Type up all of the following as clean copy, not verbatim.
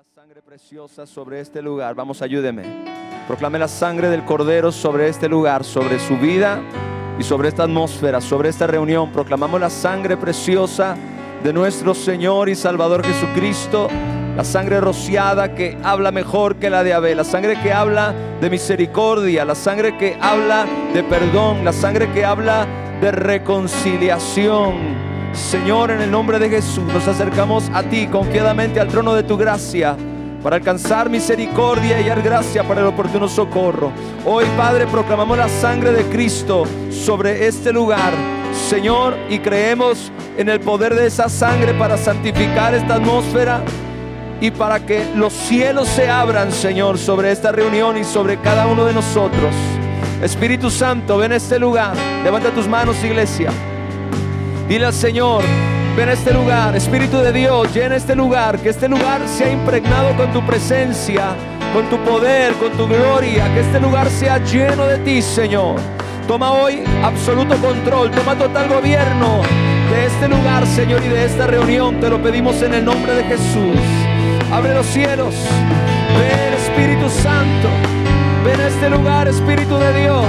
la sangre preciosa sobre este lugar. Vamos, ayúdeme. Proclame la sangre del Cordero sobre este lugar, sobre su vida y sobre esta atmósfera, sobre esta reunión. Proclamamos la sangre preciosa de nuestro Señor y Salvador Jesucristo. La sangre rociada que habla mejor que la de Abel. La sangre que habla de misericordia. La sangre que habla de perdón. La sangre que habla de reconciliación. Señor, en el nombre de Jesús nos acercamos a ti confiadamente al trono de tu gracia para alcanzar misericordia y hallar gracia para el oportuno socorro. Hoy, Padre, proclamamos la sangre de Cristo sobre este lugar, Señor, y creemos en el poder de esa sangre para santificar esta atmósfera y para que los cielos se abran, Señor, sobre esta reunión y sobre cada uno de nosotros. Espíritu Santo, ven a este lugar. Levanta tus manos, iglesia. Dile al Señor, ven a este lugar. Espíritu de Dios, llena este lugar. Que este lugar sea impregnado con tu presencia, con tu poder, con tu gloria. Que este lugar sea lleno de ti, Señor. Toma hoy absoluto control, toma total gobierno de este lugar, Señor, y de esta reunión. Te lo pedimos en el nombre de Jesús. Abre los cielos. Ven, Espíritu Santo. Ven a este lugar, Espíritu de Dios.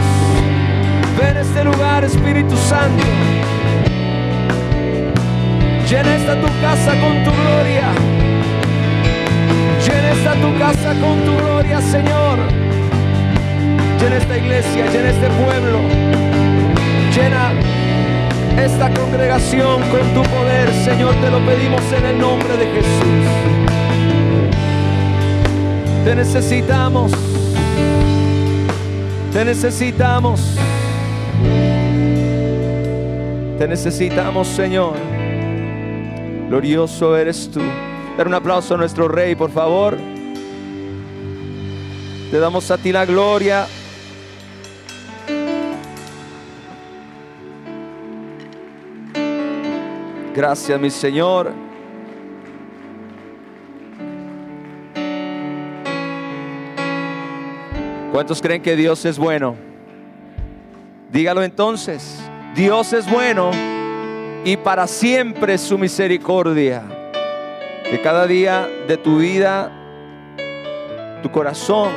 Ven a este lugar, Espíritu Santo. Llena esta tu casa con tu gloria. Llena esta tu casa con tu gloria, Señor. Llena esta iglesia, llena este pueblo. Llena esta congregación con tu poder, Señor. Te lo pedimos en el nombre de Jesús. Te necesitamos. Te necesitamos. Te necesitamos, Señor. Glorioso eres tú. Dar un aplauso a nuestro Rey, por favor. Te damos a ti la gloria. Gracias, mi Señor. ¿Cuántos creen que Dios es bueno? Dígalo entonces. Dios es bueno y para siempre su misericordia. Que cada día de tu vida, tu corazón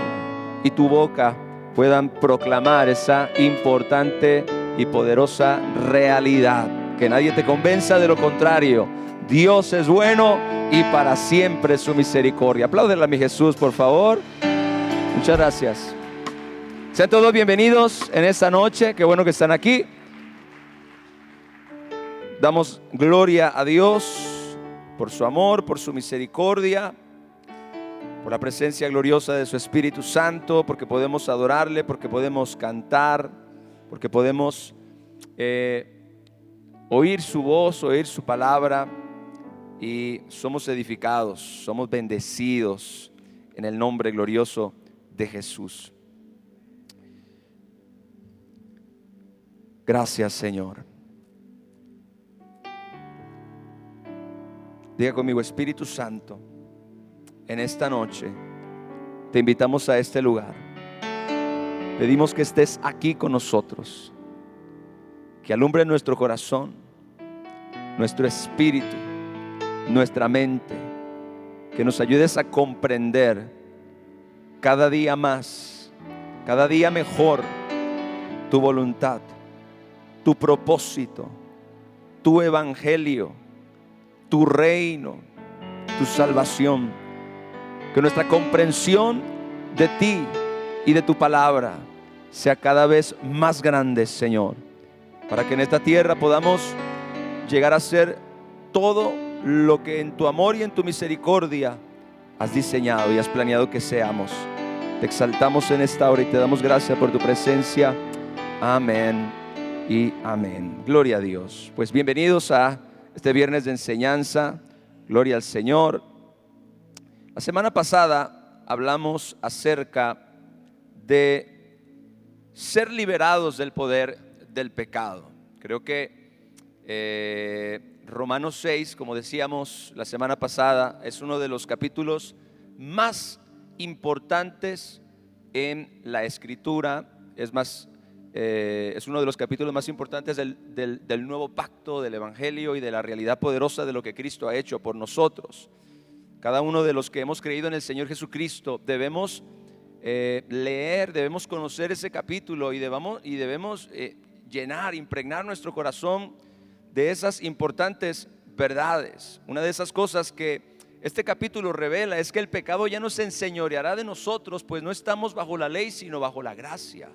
y tu boca puedan proclamar esa importante y poderosa realidad. Que nadie te convenza de lo contrario. Dios es bueno y para siempre su misericordia. Apláudele a mi Jesús, por favor. Muchas gracias. Sean todos bienvenidos en esta noche. Qué bueno que están aquí. Damos gloria a Dios por su amor, por su misericordia, por la presencia gloriosa de su Espíritu Santo, porque podemos adorarle, porque podemos cantar, porque podemos oír su voz, oír su palabra, y somos edificados, somos bendecidos en el nombre glorioso de Jesús. Gracias, Señor. Diga conmigo: Espíritu Santo, en esta noche te invitamos a este lugar. Pedimos que estés aquí con nosotros, que alumbre nuestro corazón, nuestro espíritu, nuestra mente, que nos ayudes a comprender cada día más, cada día mejor tu voluntad, tu propósito, tu evangelio, tu reino, tu salvación. Que nuestra comprensión de ti y de tu palabra sea cada vez más grande, Señor, para que en esta tierra podamos llegar a ser todo lo que en tu amor y en tu misericordia has diseñado y has planeado que seamos. Te exaltamos en esta hora y te damos gracias por tu presencia. Amén y amén. Gloria a Dios. Pues bienvenidos a este viernes de enseñanza. Gloria al Señor. La semana pasada hablamos acerca de ser liberados del poder del pecado. Creo que Romanos 6, como decíamos la semana pasada, es uno de los capítulos más importantes en la Escritura. Es uno de los capítulos más importantes del nuevo pacto, del Evangelio y de la realidad poderosa de lo que Cristo ha hecho por nosotros. cada uno de los que hemos creído en el Señor Jesucristo, debemos leer, debemos conocer ese capítulo y debemos llenar, impregnar nuestro corazón de esas importantes verdades. Una de esas cosas que este capítulo revela es que el pecado ya no se enseñoreará de nosotros, pues no estamos bajo la ley, sino bajo la gracia.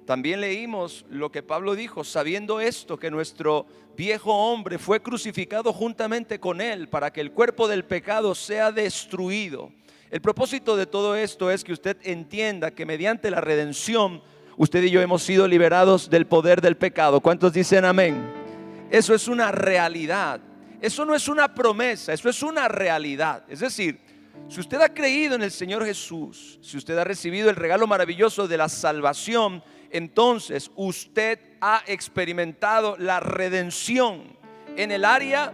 También leímos lo que Pablo dijo: sabiendo esto, que nuestro viejo hombre fue crucificado juntamente con él, para que el cuerpo del pecado sea destruido. El propósito de todo esto es que usted entienda que mediante la redención, usted y yo hemos sido liberados del poder del pecado. ¿Cuántos dicen amén? Eso es una realidad. Eso no es una promesa, eso es una realidad. Es decir, si usted ha creído en el Señor Jesús, si usted ha recibido el regalo maravilloso de la salvación, entonces usted ha experimentado la redención en el área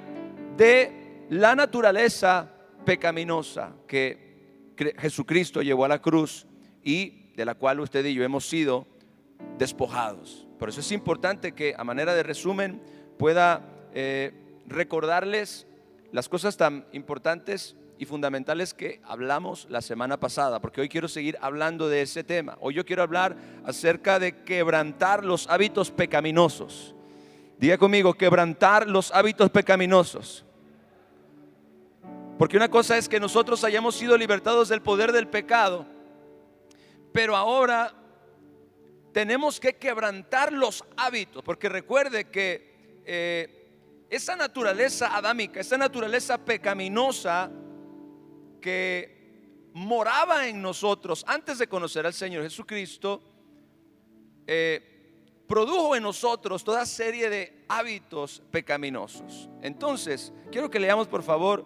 de la naturaleza pecaminosa que Jesucristo llevó a la cruz y de la cual usted y yo hemos sido despojados. Por eso es importante que, a manera de resumen, pueda recordarles las cosas tan importantes y fundamentales que hablamos la semana pasada, porque hoy quiero seguir hablando de ese tema. Hoy yo quiero hablar acerca de quebrantar los hábitos pecaminosos. Diga conmigo: quebrantar los hábitos pecaminosos. Porque una cosa es que nosotros hayamos sido libertados del poder del pecado, pero ahora tenemos que quebrantar los hábitos. Porque recuerde que esa naturaleza adámica, esa naturaleza pecaminosa que moraba en nosotros antes de conocer al Señor Jesucristo, produjo en nosotros toda serie de hábitos pecaminosos. Entonces, quiero que leamos por favor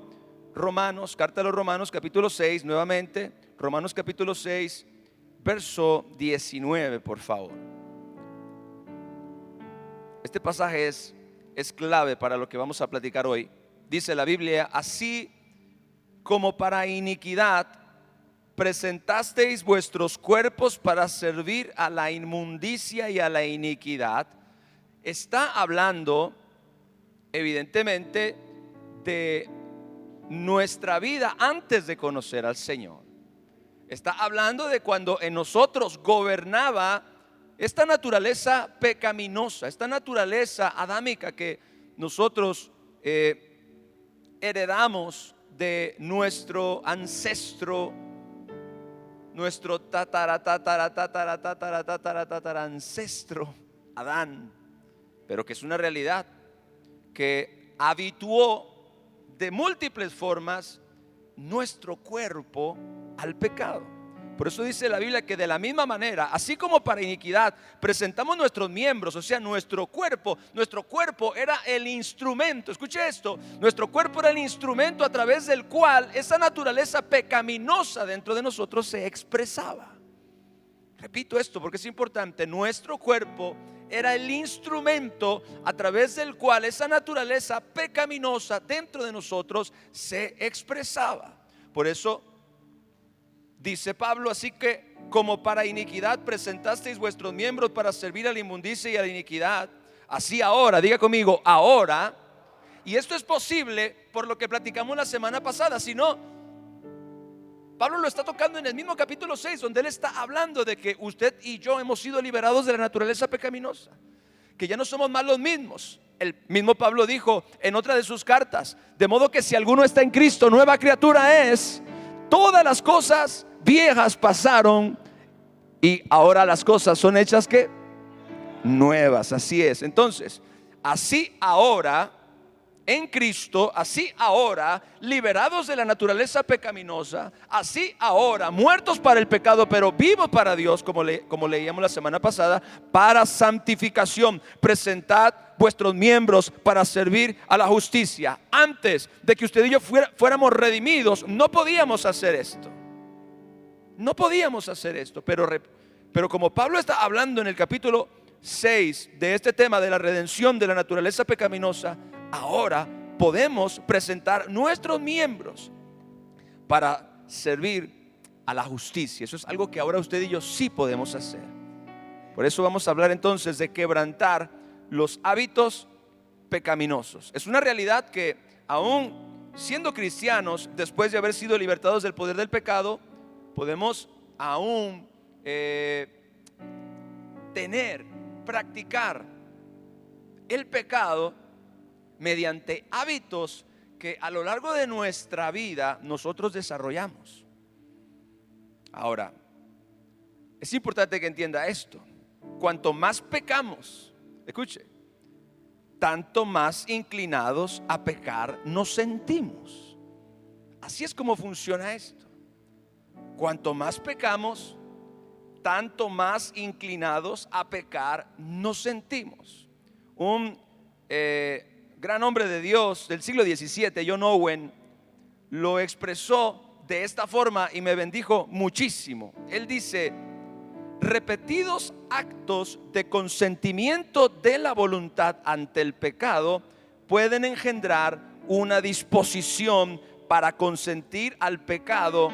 Romanos, carta a los Romanos capítulo 6, nuevamente, Romanos capítulo 6, verso 19, por favor. Este pasaje es clave para lo que vamos a platicar hoy. Dice la Biblia: así como para iniquidad presentasteis vuestros cuerpos para servir a la inmundicia y a la iniquidad. Está hablando evidentemente de nuestra vida antes de conocer al Señor. Está hablando de cuando en nosotros gobernaba esta naturaleza pecaminosa, esta naturaleza adámica que nosotros heredamos de nuestro ancestro, nuestro ancestro Adán, pero que es una realidad que habituó de múltiples formas nuestro cuerpo al pecado. Por eso dice la Biblia que de la misma manera, así como para iniquidad presentamos nuestros miembros, o sea, nuestro cuerpo era el instrumento. Escuche esto: nuestro cuerpo era el instrumento a través del cual esa naturaleza pecaminosa dentro de nosotros se expresaba. Repito esto porque es importante. Nuestro cuerpo era el instrumento a través del cual esa naturaleza pecaminosa dentro de nosotros se expresaba. Por eso dice Pablo: así que como para iniquidad presentasteis vuestros miembros para servir a la inmundicia y a la iniquidad, así ahora, diga conmigo, ahora. Y esto es posible por lo que platicamos la semana pasada. Si no, Pablo lo está tocando en el mismo capítulo 6, donde él está hablando de que usted y yo hemos sido liberados de la naturaleza pecaminosa, que ya no somos más los mismos. El mismo Pablo dijo en otra de sus cartas: de modo que si alguno está en Cristo, nueva criatura es. Todas las cosas viejas pasaron y ahora las cosas son hechas ¿qué? Nuevas. Así es. Entonces, así ahora en Cristo, así ahora liberados de la naturaleza pecaminosa, así ahora muertos para el pecado pero vivos para Dios, como leíamos la semana pasada, para santificación. Presentad vuestros miembros para servir a la justicia. Antes de que usted y yo fuéramos redimidos, no podíamos hacer esto. No podíamos hacer esto, pero como Pablo está hablando en el capítulo 6 de este tema de la redención de la naturaleza pecaminosa, ahora podemos presentar nuestros miembros para servir a la justicia. Eso es algo que ahora usted y yo sí podemos hacer. Por eso vamos a hablar entonces de quebrantar los hábitos pecaminosos. Es una realidad que aún siendo cristianos, después de haber sido libertados del poder del pecado, podemos aún practicar el pecado mediante hábitos que a lo largo de nuestra vida nosotros desarrollamos. Ahora, es importante que entienda esto: cuanto más pecamos, escuche, tanto más inclinados a pecar nos sentimos. Así es como funciona esto. Cuanto más pecamos, tanto más inclinados a pecar nos sentimos. Un gran hombre de Dios del siglo XVII, John Owen, lo expresó de esta forma y me bendijo muchísimo. Él dice: repetidos actos de consentimiento de la voluntad ante el pecado pueden engendrar una disposición para consentir al pecado,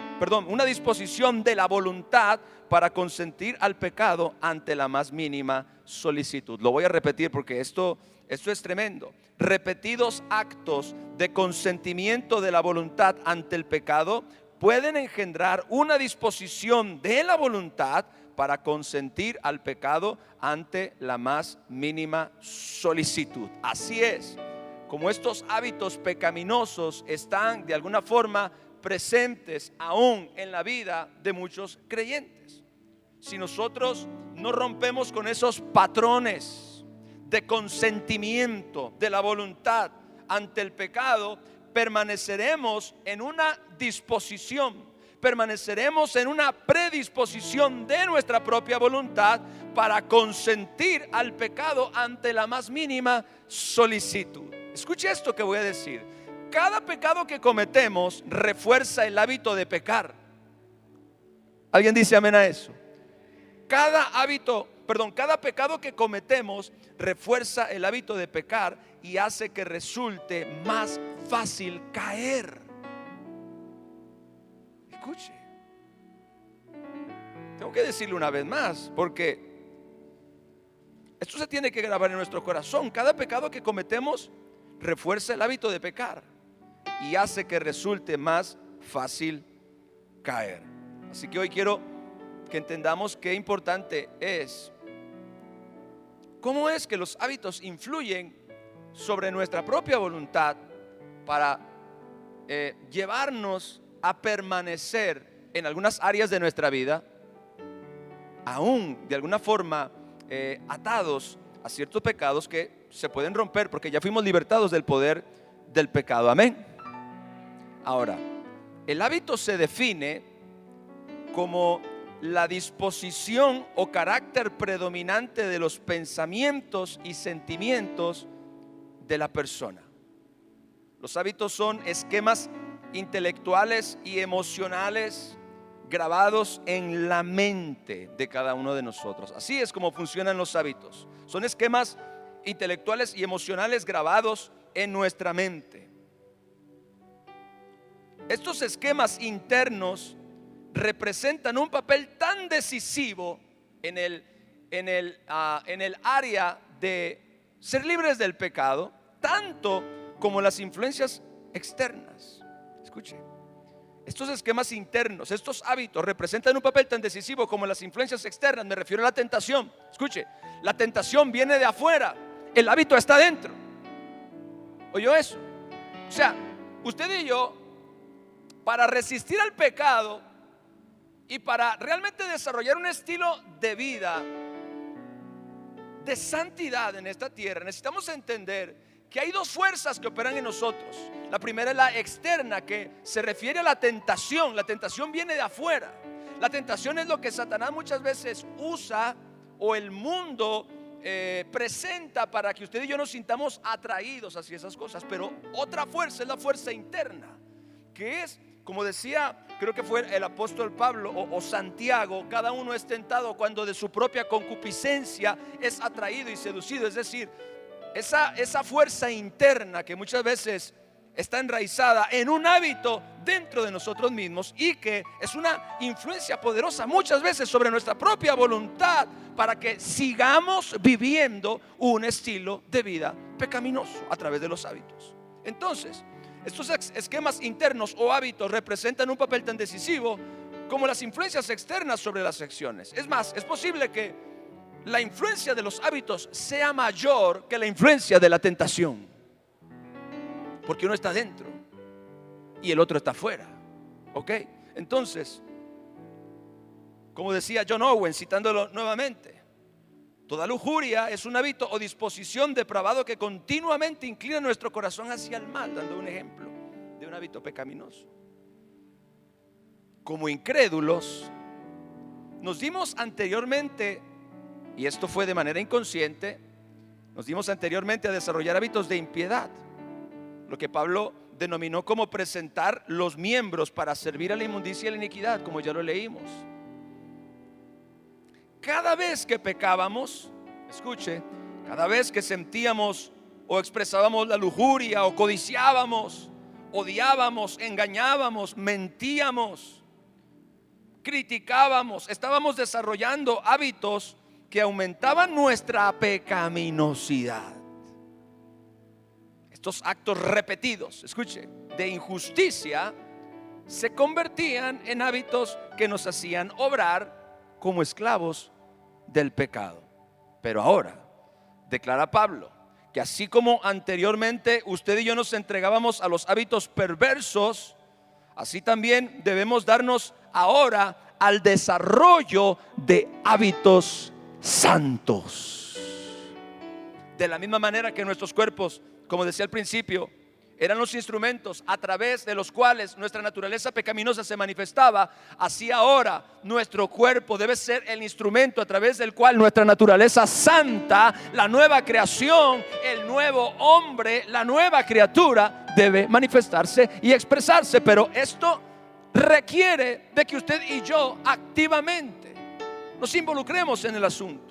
una disposición de la voluntad para consentir al pecado ante la más mínima solicitud. Lo voy a repetir porque esto es tremendo. Repetidos actos de consentimiento de la voluntad ante el pecado pueden engendrar una disposición de la voluntad para consentir al pecado ante la más mínima solicitud. Así es como estos hábitos pecaminosos están de alguna forma presentes aún en la vida de muchos creyentes. Si nosotros no rompemos con esos patrones de consentimiento de la voluntad ante el pecado, permaneceremos en una disposición, permaneceremos en una predisposición de nuestra propia voluntad para consentir al pecado ante la más mínima solicitud. Escuche esto que voy a decir: cada pecado que cometemos refuerza el hábito de pecar. ¿Alguien dice amén a eso? Cada pecado que cometemos refuerza el hábito de pecar y hace que resulte más fácil caer. Escuche, tengo que decirlo una vez más porque esto se tiene que grabar en nuestro corazón. Cada pecado que cometemos refuerza el hábito de pecar y hace que resulte más fácil caer. Así que hoy quiero que entendamos qué importante es, cómo es que los hábitos influyen sobre nuestra propia voluntad para llevarnos a permanecer en algunas áreas de nuestra vida, aún de alguna forma atados a ciertos pecados que se pueden romper porque ya fuimos libertados del poder del pecado. Amén. Ahora, el hábito se define como la disposición o carácter predominante de los pensamientos y sentimientos de la persona. Los hábitos son esquemas intelectuales y emocionales grabados en la mente de cada uno de nosotros. Así es como funcionan los hábitos. Son esquemas intelectuales y emocionales grabados en nuestra mente. Estos esquemas internos representan un papel tan decisivo en el área de ser libres del pecado, tanto como las influencias externas. Escuche, estos esquemas internos, estos hábitos representan un papel tan decisivo como las influencias externas. Me refiero a la tentación. Escuche, la tentación viene de afuera, el hábito está dentro. ¿Oyó eso? O sea, usted y yo, para resistir al pecado y para realmente desarrollar un estilo de vida de santidad en esta tierra, necesitamos entender que hay dos fuerzas que operan en nosotros. La primera es la externa, que se refiere a la tentación. La tentación viene de afuera. La tentación es lo que Satanás muchas veces usa, o el mundo presenta, para que usted y yo nos sintamos atraídos hacia esas cosas. Pero otra fuerza es la fuerza interna, que es, como decía, creo que fue el apóstol Pablo o Santiago: cada uno es tentado cuando de su propia concupiscencia es atraído y seducido. Es decir, esa fuerza interna que muchas veces está enraizada en un hábito dentro de nosotros mismos y que es una influencia poderosa muchas veces sobre nuestra propia voluntad para que sigamos viviendo un estilo de vida pecaminoso a través de los hábitos. Entonces, Estos esquemas internos o hábitos representan un papel tan decisivo como las influencias externas sobre las acciones. Es más, es posible que la influencia de los hábitos sea mayor que la influencia de la tentación, porque uno está dentro y el otro está afuera. ¿Ok? Entonces, como decía John Owen, citándolo nuevamente, toda lujuria es un hábito o disposición depravado que continuamente inclina nuestro corazón hacia el mal, dando un ejemplo de un hábito pecaminoso. Como incrédulos, nos dimos anteriormente, y esto fue de manera inconsciente, nos dimos anteriormente a desarrollar hábitos de impiedad, lo que Pablo denominó como presentar los miembros para servir a la inmundicia y la iniquidad, como ya lo leímos. Cada vez que pecábamos, escuche, cada vez que sentíamos o expresábamos la lujuria o codiciábamos, odiábamos, engañábamos, mentíamos, criticábamos, estábamos desarrollando hábitos que aumentaban nuestra pecaminosidad. Estos actos repetidos, escuche, de injusticia se convertían en hábitos que nos hacían obrar como esclavos del pecado. Pero ahora, declara Pablo, que así como anteriormente usted y yo nos entregábamos a los hábitos perversos, así también debemos darnos ahora al desarrollo de hábitos santos. De la misma manera que nuestros cuerpos, como decía al principio, eran los instrumentos a través de los cuales nuestra naturaleza pecaminosa se manifestaba, así ahora nuestro cuerpo debe ser el instrumento a través del cual nuestra naturaleza santa, la nueva creación, el nuevo hombre, la nueva criatura debe manifestarse y expresarse. Pero esto requiere de que usted y yo activamente nos involucremos en el asunto.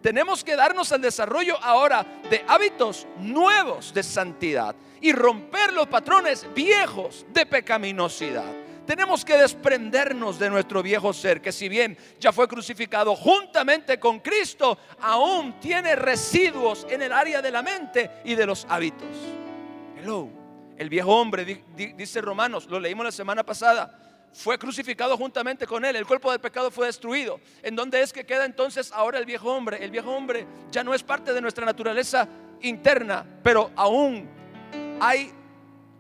Tenemos que darnos al desarrollo ahora de hábitos nuevos de santidad y romper los patrones viejos de pecaminosidad. Tenemos que desprendernos de nuestro viejo ser, que si bien ya fue crucificado juntamente con Cristo, aún tiene residuos en el área de la mente y de los hábitos. Hello. El viejo hombre, dice Romanos, lo leímos la semana pasada, fue crucificado juntamente con él. El cuerpo del pecado fue destruido. ¿En dónde es que queda entonces ahora el viejo hombre? El viejo hombre ya no es parte de nuestra naturaleza interna, pero aún hay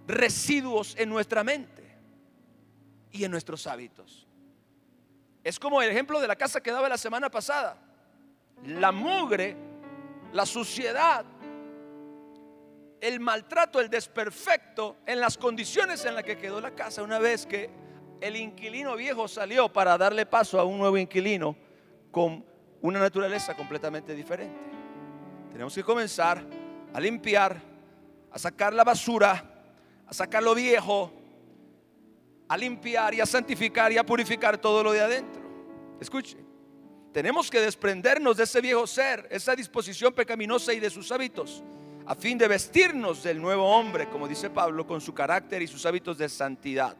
residuos en nuestra mente y en nuestros hábitos. Es como el ejemplo de la casa que daba la semana pasada. La mugre, la suciedad, el maltrato, el desperfecto en las condiciones en las que quedó la casa una vez que el inquilino viejo salió para darle paso a un nuevo inquilino con una naturaleza completamente diferente. Tenemos que comenzar a limpiar, a sacar la basura, a sacar lo viejo, a limpiar y a santificar y a purificar todo lo de adentro. Escuche, tenemos que desprendernos de ese viejo ser, esa disposición pecaminosa y de sus hábitos, a fin de vestirnos del nuevo hombre, como dice Pablo, con su carácter y sus hábitos de santidad.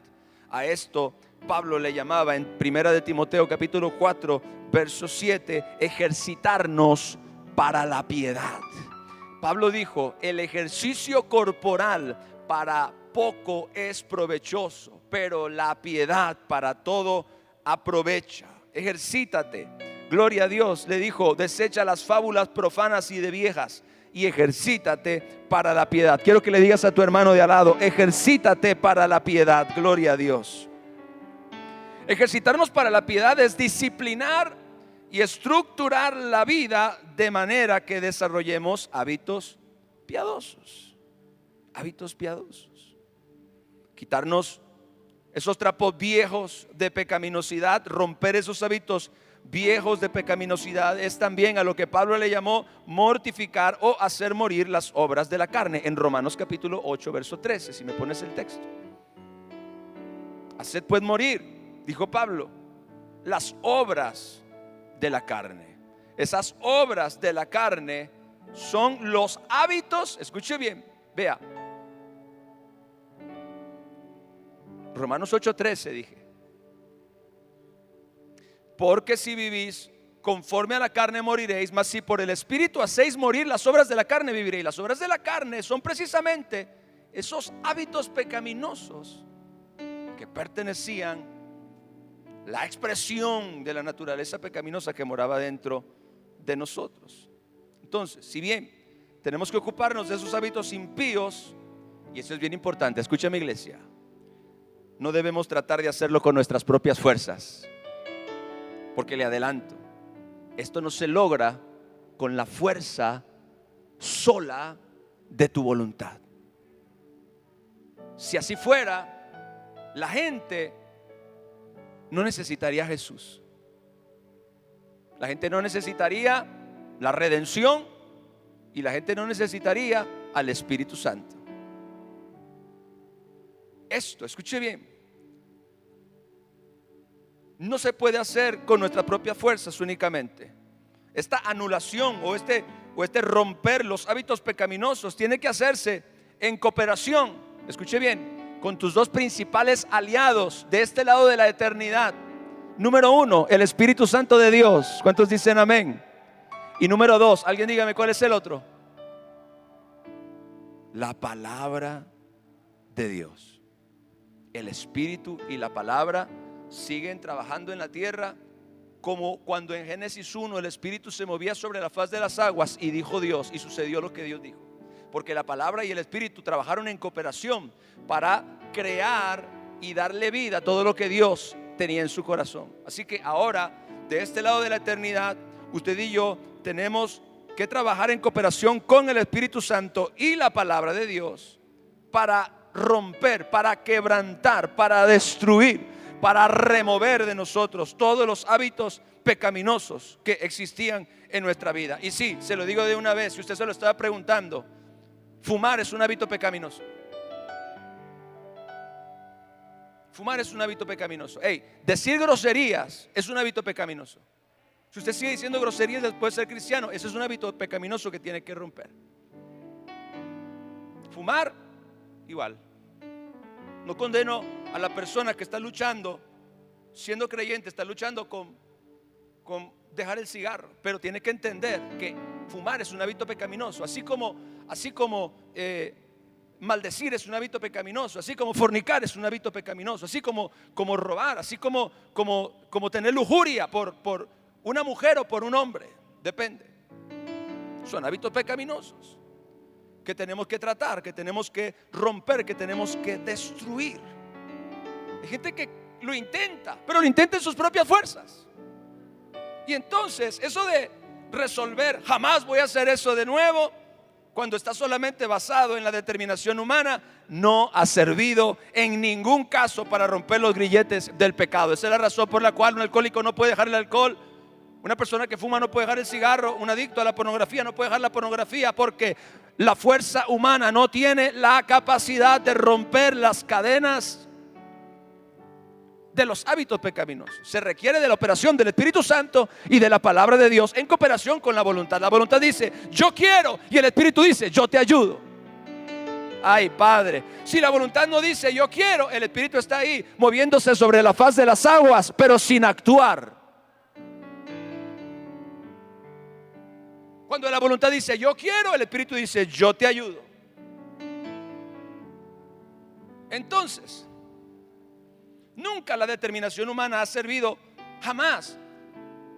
A esto Pablo le llamaba en 1 de Timoteo capítulo 4 verso 7, ejercitarnos para la piedad. Pablo dijo, el ejercicio corporal para poco es provechoso, pero la piedad para todo aprovecha. Ejercítate. Gloria a Dios. Le dijo, desecha las fábulas profanas y de viejas y ejercítate para la piedad. Quiero que le digas a tu hermano de al lado, ejercítate para la piedad. Gloria a Dios. Ejercitarnos para la piedad es disciplinar y estructurar la vida de manera que desarrollemos hábitos piadosos. Hábitos piadosos. Quitarnos esos trapos viejos de pecaminosidad, romper esos hábitos viejos de pecaminosidad es también a lo que Pablo le llamó mortificar o hacer morir las obras de la carne en Romanos capítulo 8 verso 13, si me pones el texto. Haced pues morir, dijo Pablo, las obras de la carne. Esas obras de la carne son los hábitos, escuche bien, vea, Romanos 8:13 dije, porque si vivís conforme a la carne moriréis, mas si por el Espíritu hacéis morir las obras de la carne viviréis. Las obras de la carne son precisamente esos hábitos pecaminosos que pertenecían la expresión de la naturaleza pecaminosa que moraba dentro de nosotros. Entonces, si bien tenemos que ocuparnos de esos hábitos impíos, y eso es bien importante, escúchame, iglesia, no debemos tratar de hacerlo con nuestras propias fuerzas, porque le adelanto, esto no se logra con la fuerza sola de tu voluntad. Si así fuera, la gente no necesitaría a Jesús. La gente no necesitaría la redención y la gente no necesitaría al Espíritu Santo. Esto, escuche bien, no se puede hacer con nuestras propias fuerzas únicamente. Esta anulación o este romper los hábitos pecaminosos tiene que hacerse en cooperación, escuche bien, con tus dos principales aliados de este lado de la eternidad. Número uno, el Espíritu Santo de Dios. ¿Cuántos dicen amén? Y número dos, alguien dígame cuál es el otro. La palabra de Dios. El Espíritu y la palabra siguen trabajando en la tierra, como cuando en Génesis 1 el Espíritu se movía sobre la faz de las aguas y dijo Dios, y sucedió lo que Dios dijo. Porque la palabra y el Espíritu trabajaron en cooperación para crear y darle vida a todo lo que Dios tenía en su corazón. Así que ahora, de este lado de la eternidad, usted y yo tenemos que trabajar en cooperación con el Espíritu Santo y la palabra de Dios para romper, para quebrantar, para destruir, para remover de nosotros todos los hábitos pecaminosos que existían en nuestra vida. Y sí, se lo digo de una vez, si usted se lo estaba preguntando, fumar es un hábito pecaminoso. Fumar es un hábito pecaminoso. Decir groserías es un hábito pecaminoso. Si usted sigue diciendo groserías después de ser cristiano, ese es un hábito pecaminoso que tiene que romper. Fumar, igual. No condeno a la persona que está luchando, siendo creyente, está luchando con dejar el cigarro, pero tiene que entender que fumar es un hábito pecaminoso, así como maldecir es un hábito pecaminoso, así como fornicar es un hábito pecaminoso, así como robar, así como tener lujuria por una mujer o por un hombre, depende. Son hábitos pecaminosos que tenemos que tratar, que tenemos que romper, que tenemos que destruir. Hay gente que lo intenta, pero lo intenta en sus propias fuerzas. Y entonces eso de resolver, jamás voy a hacer eso de nuevo, cuando está solamente basado en la determinación humana, no ha servido en ningún caso para romper los grilletes del pecado. Esa es la razón por la cual un alcohólico no puede dejar el alcohol, una persona que fuma no puede dejar el cigarro, un adicto a la pornografía no puede dejar la pornografía, porque la fuerza humana no tiene la capacidad de romper las cadenas de los hábitos pecaminosos. Se requiere de la operación del Espíritu Santo y de la palabra de Dios en cooperación con la voluntad. La voluntad dice, yo quiero, y el Espíritu dice, yo te ayudo. Ay, Padre, si la voluntad no dice, yo quiero, el Espíritu está ahí moviéndose sobre la faz de las aguas, pero sin actuar. Cuando la voluntad dice, yo quiero, el Espíritu dice, yo te ayudo. Entonces, nunca la determinación humana ha servido jamás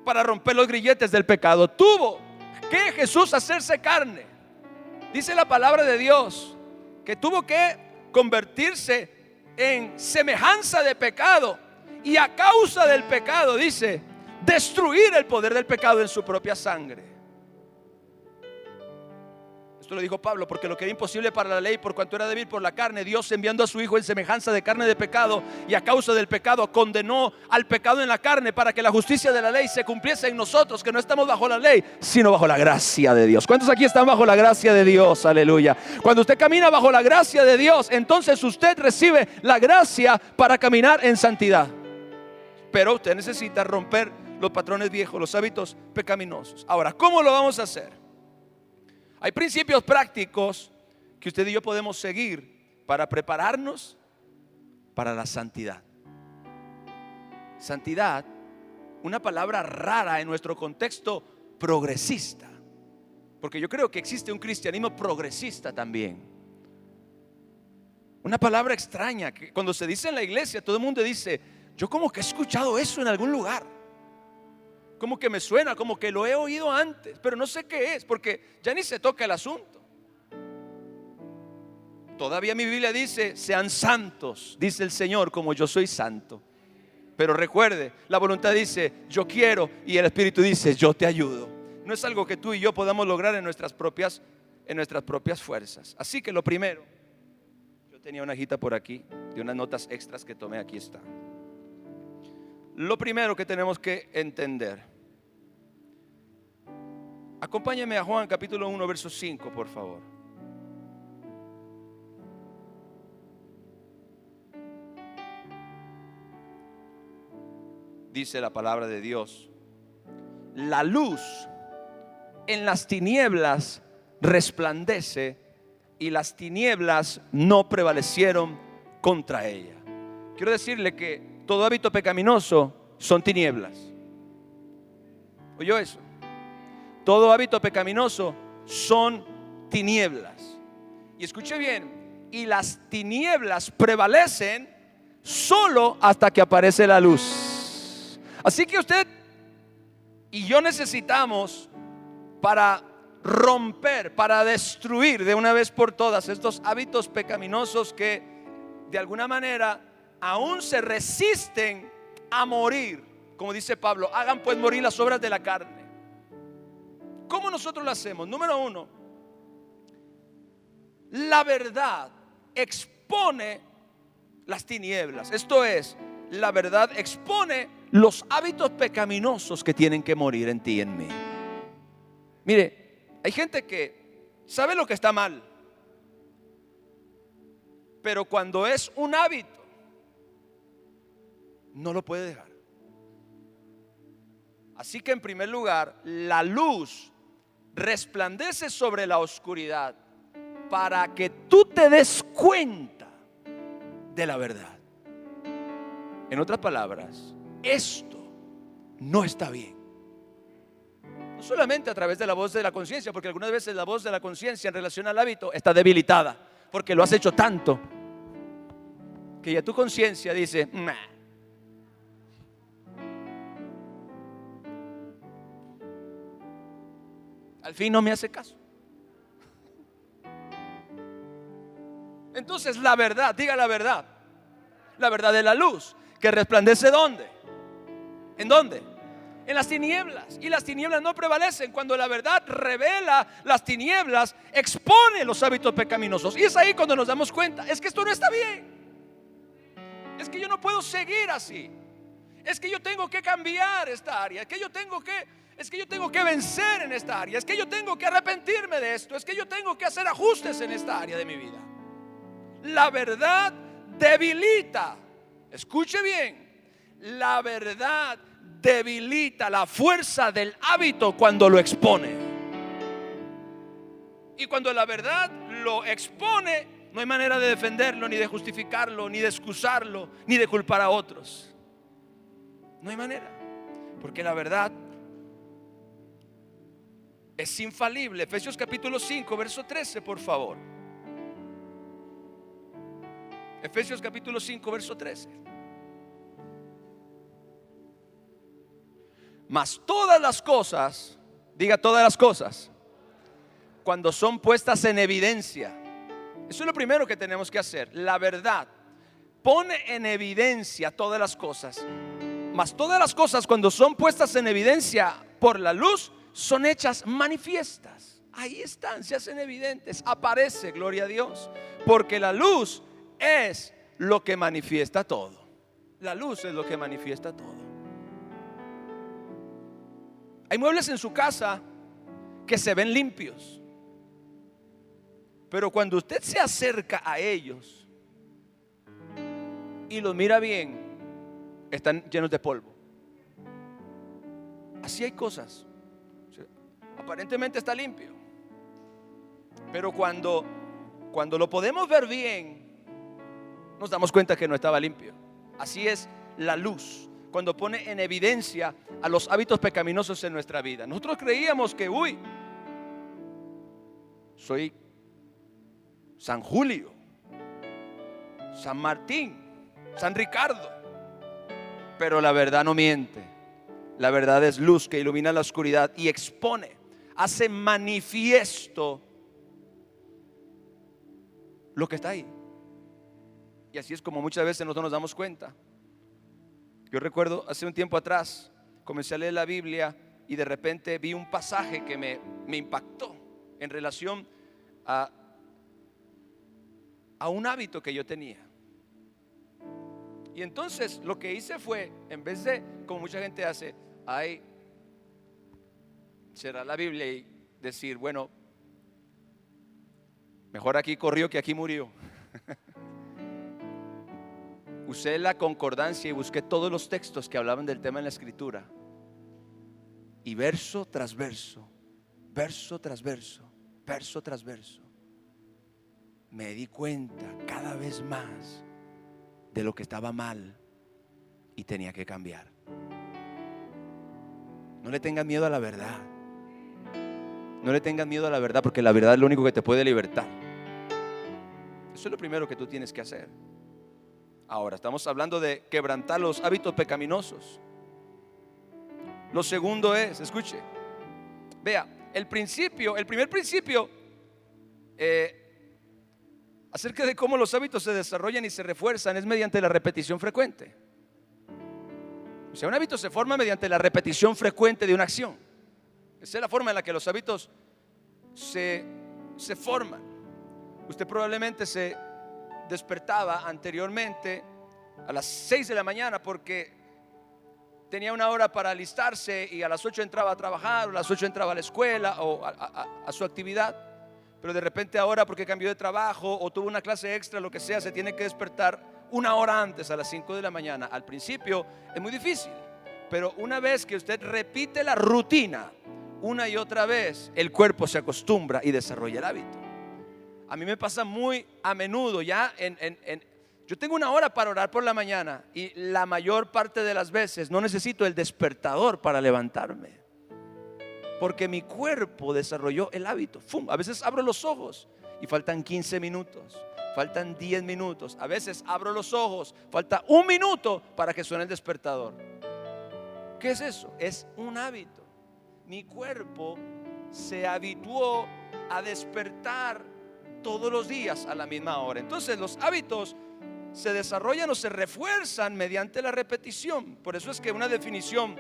para romper los grilletes del pecado. Tuvo que Jesús hacerse carne. Dice la palabra de Dios que tuvo que convertirse en semejanza de pecado, y a causa del pecado, dice, destruir el poder del pecado en su propia sangre. Esto lo dijo Pablo, porque lo que era imposible para la ley, por cuanto era débil por la carne, Dios, enviando a su Hijo en semejanza de carne de pecado, y a causa del pecado condenó al pecado en la carne, para que la justicia de la ley se cumpliese en nosotros, que no estamos bajo la ley, sino bajo la gracia de Dios. ¿Cuántos aquí están bajo la gracia de Dios? Aleluya. Cuando usted camina bajo la gracia de Dios, entonces usted recibe la gracia para caminar en santidad. Pero usted necesita romper los patrones viejos, los hábitos pecaminosos. Ahora, ¿cómo lo vamos a hacer? Hay principios prácticos que usted y yo podemos seguir para prepararnos para la santidad. Santidad, una palabra rara en nuestro contexto progresista, porque yo creo que existe un cristianismo progresista también. Una palabra extraña que cuando se dice en la iglesia, todo el mundo dice, yo como que he escuchado eso en algún lugar. Como que me suena, como que lo he oído antes, pero no sé qué es, porque ya ni se toca el asunto. Todavía mi Biblia dice, sean santos, dice el Señor, como yo soy santo. Pero recuerde, la voluntad dice, yo quiero, y el Espíritu dice, yo te ayudo. No es algo que tú y yo podamos lograr en nuestras propias fuerzas. Así que lo primero, yo tenía una hojita por aquí de unas notas extras que tomé, aquí está. Lo primero que tenemos que entender, acompáñeme a Juan capítulo 1 verso 5, por favor. Dice la palabra de Dios, la luz en las tinieblas resplandece y las tinieblas no prevalecieron contra ella. Quiero decirle que todo hábito pecaminoso son tinieblas. ¿Oyó eso? Todo hábito pecaminoso son tinieblas. Y escuche bien, y las tinieblas prevalecen solo hasta que aparece la luz. Así que usted y yo necesitamos, para romper, para destruir de una vez por todas estos hábitos pecaminosos que de alguna manera aún se resisten a morir, como dice Pablo, hagan pues morir las obras de la carne. ¿Cómo nosotros lo hacemos? Número uno, la verdad expone las tinieblas. Esto es, la verdad expone los hábitos pecaminosos que tienen que morir en ti y en mí. Mire, hay gente que sabe lo que está mal, pero cuando es un hábito, no lo puede dejar. Así que en primer lugar, la luz resplandece sobre la oscuridad para que tú te des cuenta de la verdad. En otras palabras, esto no está bien. No solamente a través de la voz de la conciencia, porque algunas veces la voz de la conciencia en relación al hábito está debilitada, porque lo has hecho tanto que ya tu conciencia dice, nah. Al fin no me hace caso. Entonces la verdad, diga la verdad de la luz, que resplandece ¿dónde? ¿En dónde? En las tinieblas. Y las tinieblas no prevalecen. Cuando la verdad revela las tinieblas, expone los hábitos pecaminosos. Y es ahí cuando nos damos cuenta, es que esto no está bien. Es que yo no puedo seguir así. Es que yo tengo que cambiar esta área. Es que yo tengo que vencer en esta área. Es que yo tengo que arrepentirme de esto. Es que yo tengo que hacer ajustes en esta área de mi vida. La verdad debilita. Escuche bien. La verdad debilita la fuerza del hábito cuando lo expone. Y cuando la verdad lo expone, no hay manera de defenderlo, ni de justificarlo, ni de excusarlo, ni de culpar a otros. No hay manera. Porque la verdad es infalible. Efesios capítulo 5 verso 13, por favor. Efesios capítulo 5 verso 13. Mas todas las cosas, diga todas las cosas, cuando son puestas en evidencia. Eso es lo primero que tenemos que hacer. La verdad pone en evidencia todas las cosas. Mas todas las cosas, cuando son puestas en evidencia por la luz, son hechas manifiestas. Ahí están, se hacen evidentes. Aparece, gloria a Dios. Porque la luz es lo que manifiesta todo. La luz es lo que manifiesta todo. Hay muebles en su casa que se ven limpios, pero cuando usted se acerca a ellos y los mira bien, están llenos de polvo. Así hay cosas. Aparentemente está limpio, pero cuando lo podemos ver bien, nos damos cuenta que no estaba limpio. Así es la luz, cuando pone en evidencia a los hábitos pecaminosos en nuestra vida. Nosotros creíamos que, soy San Julio, San Martín, San Ricardo. Pero la verdad no miente. La verdad es luz que ilumina la oscuridad y expone, hace manifiesto lo que está ahí. Y así es como muchas veces nosotros nos damos cuenta. Yo recuerdo hace un tiempo atrás, comencé a leer la Biblia y de repente vi un pasaje que me impactó en relación a un hábito que yo tenía. Y entonces lo que hice fue, en vez de, como mucha gente hace, cerrar la Biblia y decir, bueno, mejor aquí corrió que aquí murió. Usé la concordancia y busqué todos los textos que hablaban del tema en la escritura. Y verso tras verso, verso tras verso, verso tras verso, me di cuenta cada vez más de lo que estaba mal y tenía que cambiar. No le tengan miedo a la verdad. No le tengan miedo a la verdad, porque la verdad es lo único que te puede libertar. Eso es lo primero que tú tienes que hacer. Ahora, estamos hablando de quebrantar los hábitos pecaminosos. Lo segundo es, escuche, vea, el primer principio acerca de cómo los hábitos se desarrollan y se refuerzan es mediante la repetición frecuente. O sea, un hábito se forma mediante la repetición frecuente de una acción. Esa es la forma en la que los hábitos se forman. Usted probablemente se despertaba anteriormente a las 6 de la mañana porque tenía una hora para alistarse y a las 8 entraba a trabajar, o a las 8 entraba a la escuela o a su actividad. Pero de repente ahora, porque cambió de trabajo o tuvo una clase extra, lo que sea, se tiene que despertar una hora antes, a las 5 de la mañana. Al principio es muy difícil, pero una vez que usted repite la rutina una y otra vez, el cuerpo se acostumbra y desarrolla el hábito. A mí me pasa muy a menudo ya yo tengo una hora para orar por la mañana y la mayor parte de las veces no necesito el despertador para levantarme, porque mi cuerpo desarrolló el hábito. ¡Fum! A veces abro los ojos y faltan 15 minutos, faltan 10 minutos. A veces abro los ojos, falta un minuto para que suene el despertador. ¿Qué es eso? Es un hábito. Mi cuerpo se habituó a despertar todos los días a la misma hora. Entonces los hábitos se desarrollan o se refuerzan mediante la repetición. Por eso es que una definición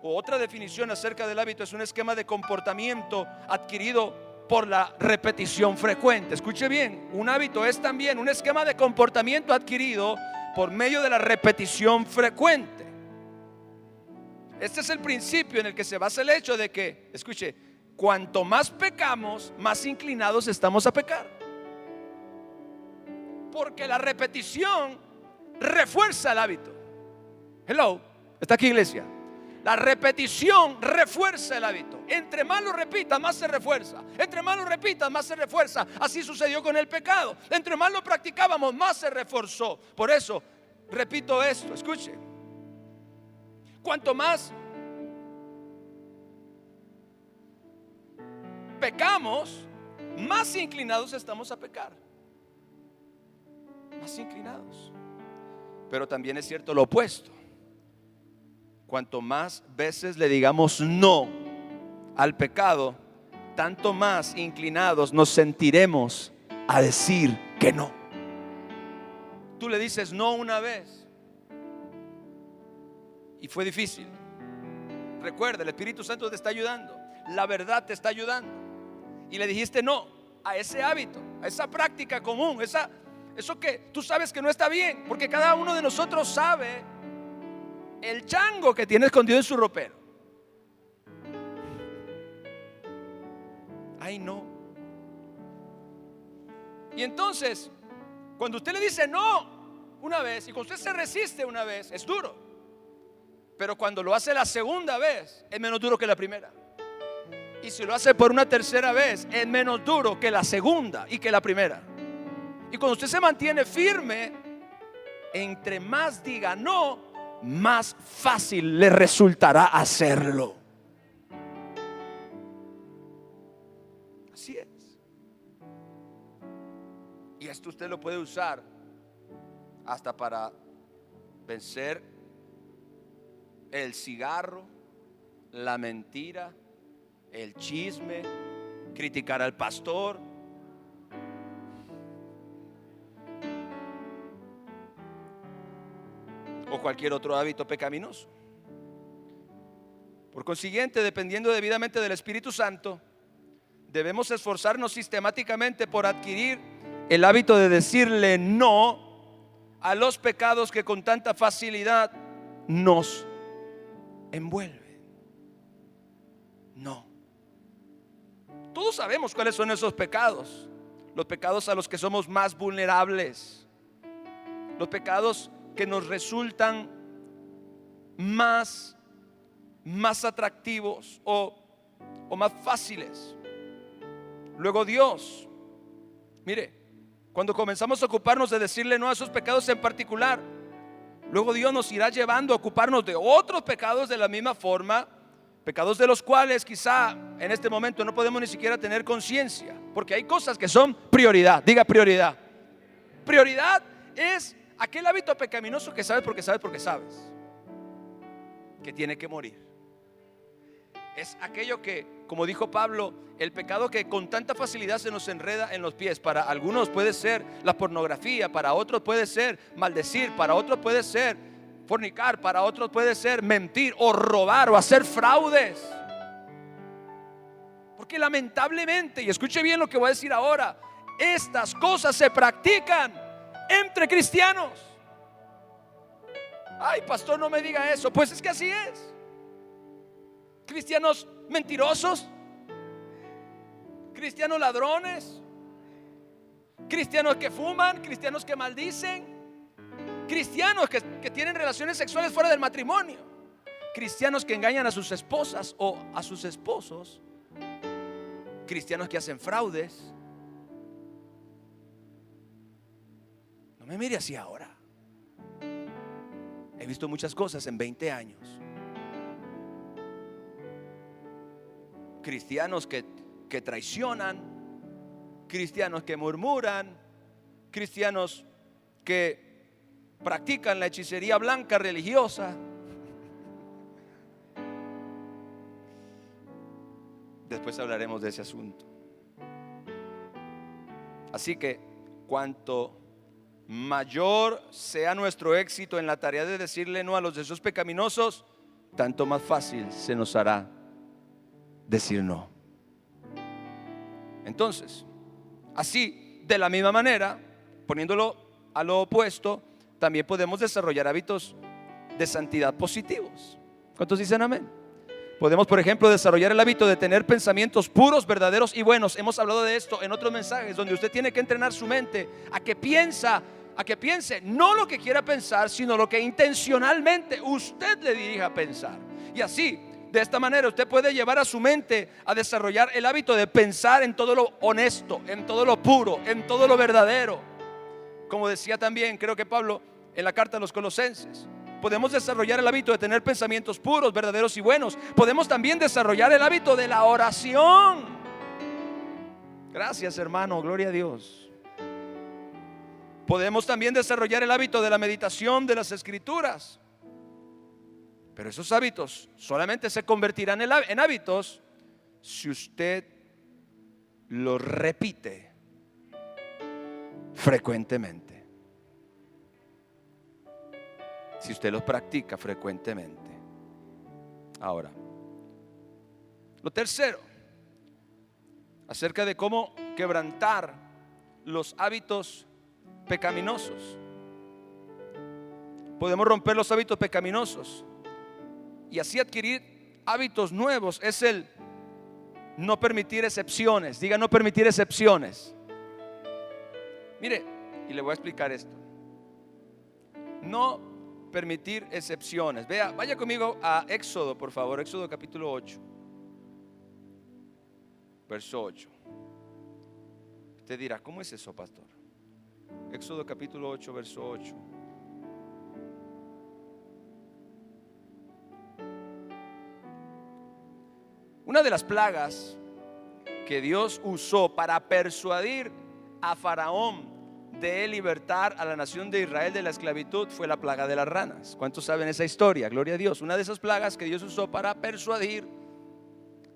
o otra definición acerca del hábito es un esquema de comportamiento adquirido por la repetición frecuente. Escuche bien, un hábito es también un esquema de comportamiento adquirido por medio de la repetición frecuente. Este es el principio en el que se basa el hecho de que, escuche, cuanto más pecamos, más inclinados estamos a pecar. Porque la repetición refuerza el hábito. Hello, ¿está aquí, iglesia? La repetición refuerza el hábito. Entre más lo repitas, más se refuerza. Entre más lo repitas, más se refuerza. Así sucedió con el pecado. Entre más lo practicábamos, más se reforzó. Por eso, repito esto, escuche. Cuanto más pecamos, más inclinados estamos a pecar. Más inclinados. Pero también es cierto lo opuesto. Cuanto más veces le digamos no al pecado, tanto más inclinados nos sentiremos a decir que no. Tú le dices no una vez y fue difícil. Recuerda, el Espíritu Santo te está ayudando, la verdad te está ayudando, y le dijiste no a ese hábito, a esa práctica común, eso que tú sabes que no está bien, porque cada uno de nosotros sabe el chango que tiene escondido en su ropero. Ay, no. Y entonces, cuando usted le dice no una vez y cuando usted se resiste una vez, es duro. Pero cuando lo hace la segunda vez, es menos duro que la primera. Y si lo hace por una tercera vez, es menos duro que la segunda y que la primera. Y cuando usted se mantiene firme, entre más diga no, más fácil le resultará hacerlo. Así es. Y esto usted lo puede usar hasta para vencer el cigarro, la mentira, el chisme, criticar al pastor. O cualquier otro hábito pecaminoso. Por consiguiente, dependiendo debidamente del Espíritu Santo, debemos esforzarnos sistemáticamente por adquirir el hábito de decirle no a los pecados que con tanta facilidad nos envuelven. No. Todos sabemos cuáles son esos pecados. Los pecados a los que somos más vulnerables. Los pecados que nos resultan más atractivos o más fáciles. Luego Dios, mire, cuando comenzamos a ocuparnos de decirle no a esos pecados en particular, luego Dios nos irá llevando a ocuparnos de otros pecados de la misma forma, pecados de los cuales quizá en este momento no podemos ni siquiera tener conciencia, porque hay cosas que son prioridad. Diga prioridad. Prioridad es aquel hábito pecaminoso que sabes que tiene que morir. Es aquello que, como dijo Pablo, el pecado que con tanta facilidad se nos enreda en los pies. Para algunos puede ser la pornografía, para otros puede ser maldecir, para otros puede ser fornicar, para otros puede ser mentir o robar o hacer fraudes. Porque lamentablemente, y escuche bien lo que voy a decir ahora, estas cosas se practican entre cristianos. Ay, pastor, no me diga eso. Pues es que así es. Cristianos mentirosos, cristianos ladrones, cristianos que fuman, cristianos que maldicen, cristianos que tienen relaciones sexuales fuera del matrimonio, cristianos que engañan a sus esposas o a sus esposos, cristianos que hacen fraudes. No me mire así ahora. He visto muchas cosas en 20 años. Cristianos que traicionan, cristianos que murmuran, cristianos que practican la hechicería blanca religiosa. Después hablaremos de ese asunto. Así que cuanto mayor sea nuestro éxito en la tarea de decirle no a los deseos pecaminosos, tanto más fácil se nos hará decir no. Entonces, así, de la misma manera, poniéndolo a lo opuesto, también podemos desarrollar hábitos de santidad positivos. ¿Cuántos dicen amén? Podemos, por ejemplo, desarrollar el hábito de tener pensamientos puros, verdaderos y buenos. Hemos hablado de esto en otros mensajes, donde usted tiene que entrenar su mente a que piense no lo que quiera pensar, sino lo que intencionalmente usted le dirija a pensar. Y así, de esta manera, usted puede llevar a su mente a desarrollar el hábito de pensar en todo lo honesto, en todo lo puro, en todo lo verdadero. Como decía también, creo que Pablo en la carta a los Colosenses, podemos desarrollar el hábito de tener pensamientos puros, verdaderos y buenos. Podemos también desarrollar el hábito de la oración. Gracias, hermano, gloria a Dios. Podemos también desarrollar el hábito de la meditación de las Escrituras. Pero esos hábitos solamente se convertirán en hábitos si usted los repite frecuentemente. Si usted los practica frecuentemente. Ahora, lo tercero, acerca de cómo quebrantar los hábitos pecaminosos. Podemos romper los hábitos pecaminosos y así adquirir hábitos nuevos. Es el no permitir excepciones. Diga no permitir excepciones. Mire, y le voy a explicar esto. No permitir excepciones. Vaya conmigo a Éxodo, por favor. Éxodo capítulo 8, verso 8. Usted dirá, ¿cómo es eso, pastor? Éxodo capítulo 8, verso 8. Una de las plagas que Dios usó para persuadir a Faraón de libertar a la nación de Israel de la esclavitud fue la plaga de las ranas. ¿Cuántos saben esa historia? Gloria a Dios. Una de esas plagas que Dios usó para persuadir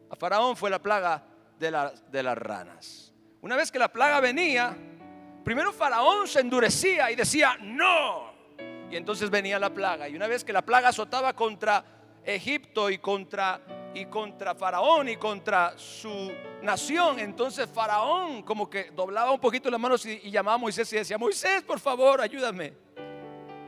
a Faraón fue la plaga de las ranas. Una vez que la plaga venía, primero Faraón se endurecía y decía no, y entonces venía la plaga. Y una vez que la plaga azotaba contra Egipto y contra Faraón y contra su nación, entonces Faraón como que doblaba un poquito las manos y llamaba a Moisés y decía: Moisés, por favor, ayúdame.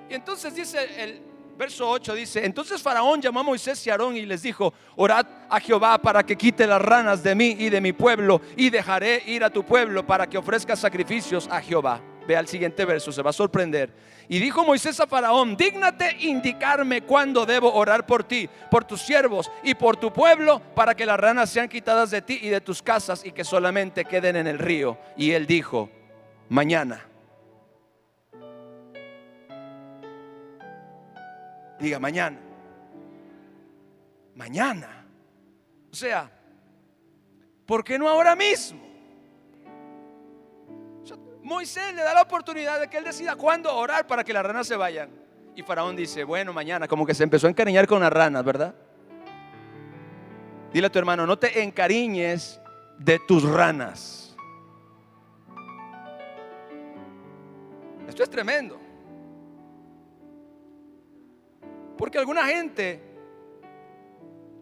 Y entonces dice el verso 8, dice: entonces Faraón llamó a Moisés y a Aarón y les dijo: orad a Jehová para que quite las ranas de mí y de mi pueblo, y dejaré ir a tu pueblo para que ofrezca sacrificios a Jehová. Ve al siguiente verso, se va a sorprender. Y dijo Moisés a Faraón: dígnate indicarme cuándo debo orar por ti, por tus siervos y por tu pueblo, para que las ranas sean quitadas de ti y de tus casas, y que solamente queden en el río. Y él dijo: mañana. Diga mañana. Mañana. O sea, ¿por qué no ahora mismo? Moisés le da la oportunidad de que él decida cuándo orar para que las ranas se vayan. Y Faraón dice: bueno, mañana. Como que se empezó a encariñar con las ranas, ¿verdad? Dile a tu hermano: no te encariñes de tus ranas. Esto es tremendo. Porque alguna gente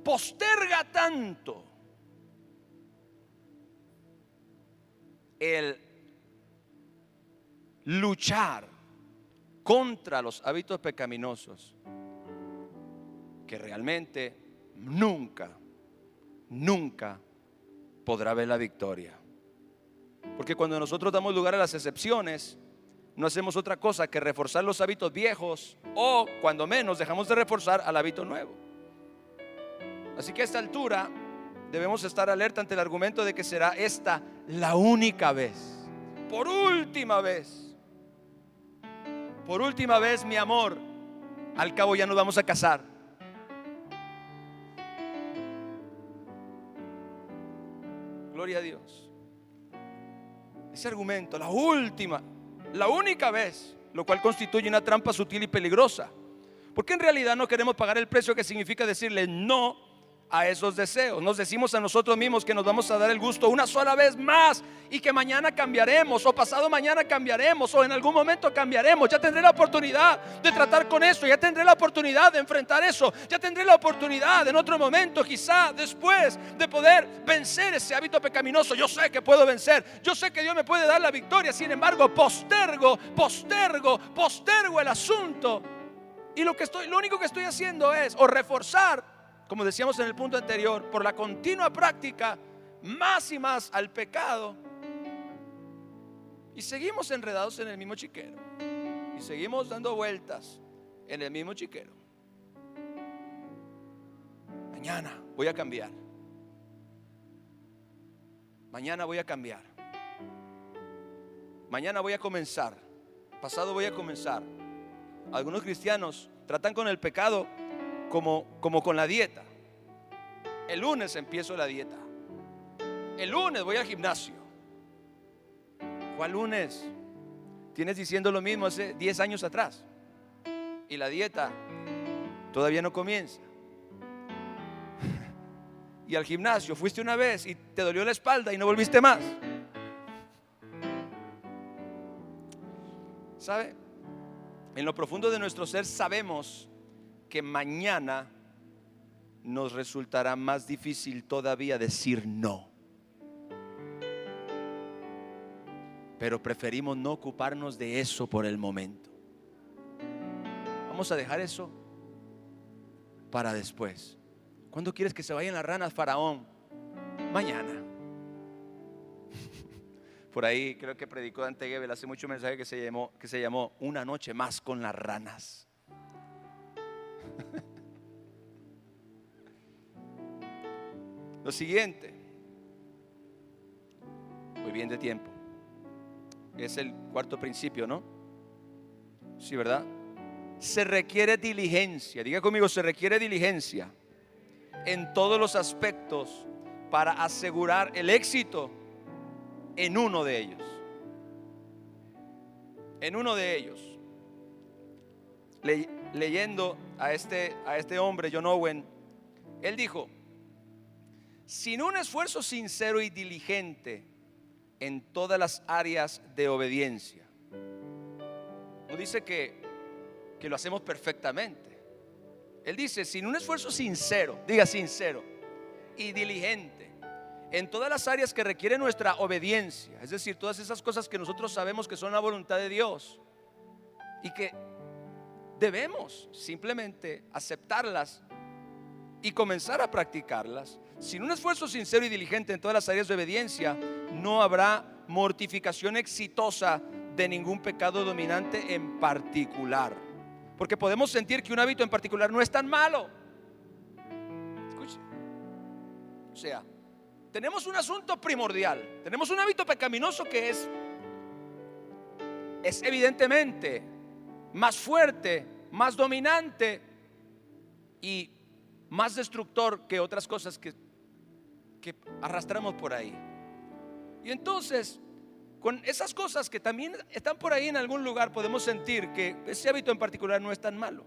posterga tanto el luchar contra los hábitos pecaminosos, que realmente nunca podrá ver la victoria. Porque cuando nosotros damos lugar a las excepciones, no hacemos otra cosa que reforzar los hábitos viejos, o cuando menos dejamos de reforzar al hábito nuevo. Así que a esta altura debemos estar alerta ante el argumento de que será esta la única vez, por última vez. Por última vez, mi amor, al cabo ya nos vamos a casar. Gloria a Dios. Ese argumento, la última, la única vez, lo cual constituye una trampa sutil y peligrosa, porque en realidad no queremos pagar el precio que significa decirle no a esos deseos. Nos decimos a nosotros mismos que nos vamos a dar el gusto una sola vez más, y que mañana cambiaremos, o pasado mañana cambiaremos, o en algún momento cambiaremos. Ya tendré la oportunidad de tratar con eso, ya tendré la oportunidad de enfrentar eso, ya tendré la oportunidad en otro momento, quizá después, de poder vencer ese hábito pecaminoso. Yo sé que puedo vencer, yo sé que Dios me puede dar la victoria. Sin embargo, postergo el asunto, y lo único que estoy haciendo es o reforzar, como decíamos en el punto anterior, por la continua práctica, más y más al pecado. Y seguimos enredados en el mismo chiquero, y seguimos dando vueltas en el mismo chiquero. Mañana voy a cambiar. Mañana voy a cambiar. Mañana voy a comenzar. Pasado voy a comenzar. Algunos cristianos tratan con el pecado como con la dieta. El lunes empiezo la dieta. El lunes voy al gimnasio. ¿Cuál lunes? Tienes diciendo lo mismo hace 10 años atrás, y la dieta todavía no comienza. Y al gimnasio fuiste una vez y te dolió la espalda y no volviste más. ¿Sabe? En lo profundo de nuestro ser sabemos que mañana nos resultará más difícil todavía decir no, pero preferimos no ocuparnos de eso por el momento. Vamos a dejar eso para después. ¿Cuándo quieres que se vayan las ranas, Faraón? Mañana. Por ahí creo que predicó Dante Gebel hace mucho, un mensaje que se llamó Una noche más con las ranas. Lo siguiente, voy bien de tiempo, es el cuarto principio, ¿no? Sí, ¿verdad? Se requiere diligencia. Diga conmigo: se requiere diligencia en todos los aspectos para asegurar el éxito en uno de ellos. En uno de ellos, leyendo a este hombre, John Owen, él dijo: sin un esfuerzo sincero y diligente en todas las áreas de obediencia. No dice que lo hacemos perfectamente. Él dice: sin un esfuerzo sincero, diga sincero, y diligente en todas las áreas que requieren nuestra obediencia, es decir, todas esas cosas que nosotros sabemos que son la voluntad de Dios y que debemos simplemente aceptarlas y comenzar a practicarlas. Sin un esfuerzo sincero y diligente en todas las áreas de obediencia, no habrá mortificación exitosa de ningún pecado dominante en particular. Porque podemos sentir que un hábito en particular no es tan malo. Escuche. O sea, tenemos un asunto primordial. Tenemos un hábito pecaminoso que es evidentemente más fuerte, más dominante y más destructor que otras cosas que arrastramos por ahí. Y entonces, con esas cosas que también están por ahí en algún lugar, podemos sentir que ese hábito en particular no es tan malo.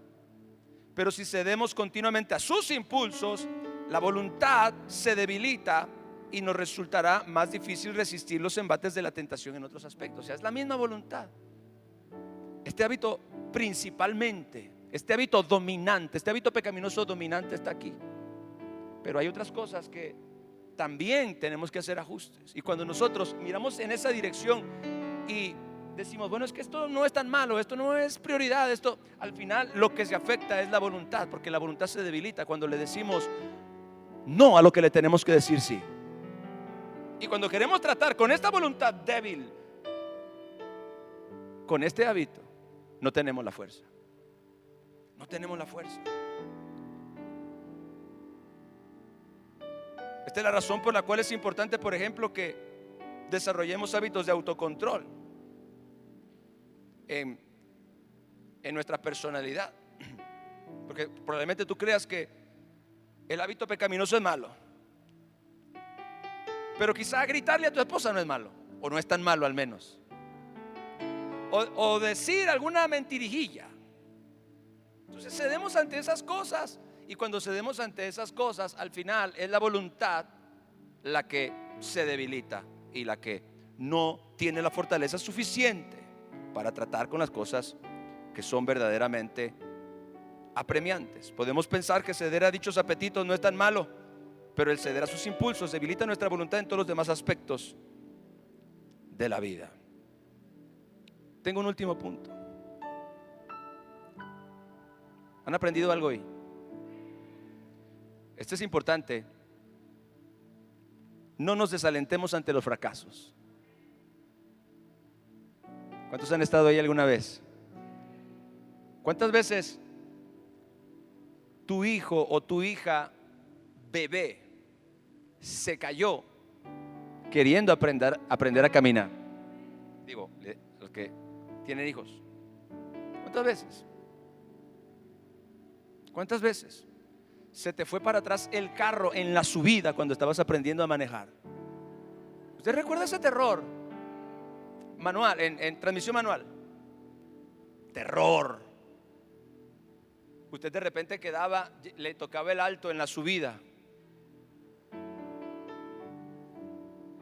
Pero si cedemos continuamente a sus impulsos, la voluntad se debilita y nos resultará más difícil resistir los embates de la tentación en otros aspectos. O sea, es la misma voluntad. Este hábito principalmente, este hábito dominante, este hábito pecaminoso dominante está aquí. Pero hay otras cosas que también tenemos que hacer ajustes. Y cuando nosotros miramos en esa dirección y decimos: bueno, es que esto no es tan malo, esto no es prioridad, esto, al final lo que se afecta es la voluntad, porque la voluntad se debilita cuando le decimos no a lo que le tenemos que decir sí. Y cuando queremos tratar con esta voluntad débil, con este hábito, no tenemos la fuerza. No tenemos la fuerza. Esta es la razón por la cual es importante, por ejemplo, que desarrollemos hábitos de autocontrol en nuestra personalidad. Porque probablemente tú creas que el hábito pecaminoso es malo, pero quizá gritarle a tu esposa no es malo, o no es tan malo al menos, o decir alguna mentirijilla. Entonces cedemos ante esas cosas, y cuando cedemos ante esas cosas, al final es la voluntad la que se debilita y la que no tiene la fortaleza suficiente para tratar con las cosas que son verdaderamente apremiantes. Podemos pensar que ceder a dichos apetitos no es tan malo, pero el ceder a sus impulsos debilita nuestra voluntad en todos los demás aspectos de la vida. Tengo un último punto. ¿Han aprendido algo hoy? Esto es importante. No nos desalentemos ante los fracasos. ¿Cuántos han estado ahí alguna vez? ¿Cuántas veces tu hijo o tu hija bebé se cayó queriendo aprender a caminar? Digo, los que tienen hijos. ¿Cuántas veces? ¿Cuántas veces se te fue para atrás el carro en la subida cuando estabas aprendiendo a manejar? ¿Usted recuerda ese terror? Manual, en transmisión manual. Terror. Usted de repente le tocaba el alto en la subida,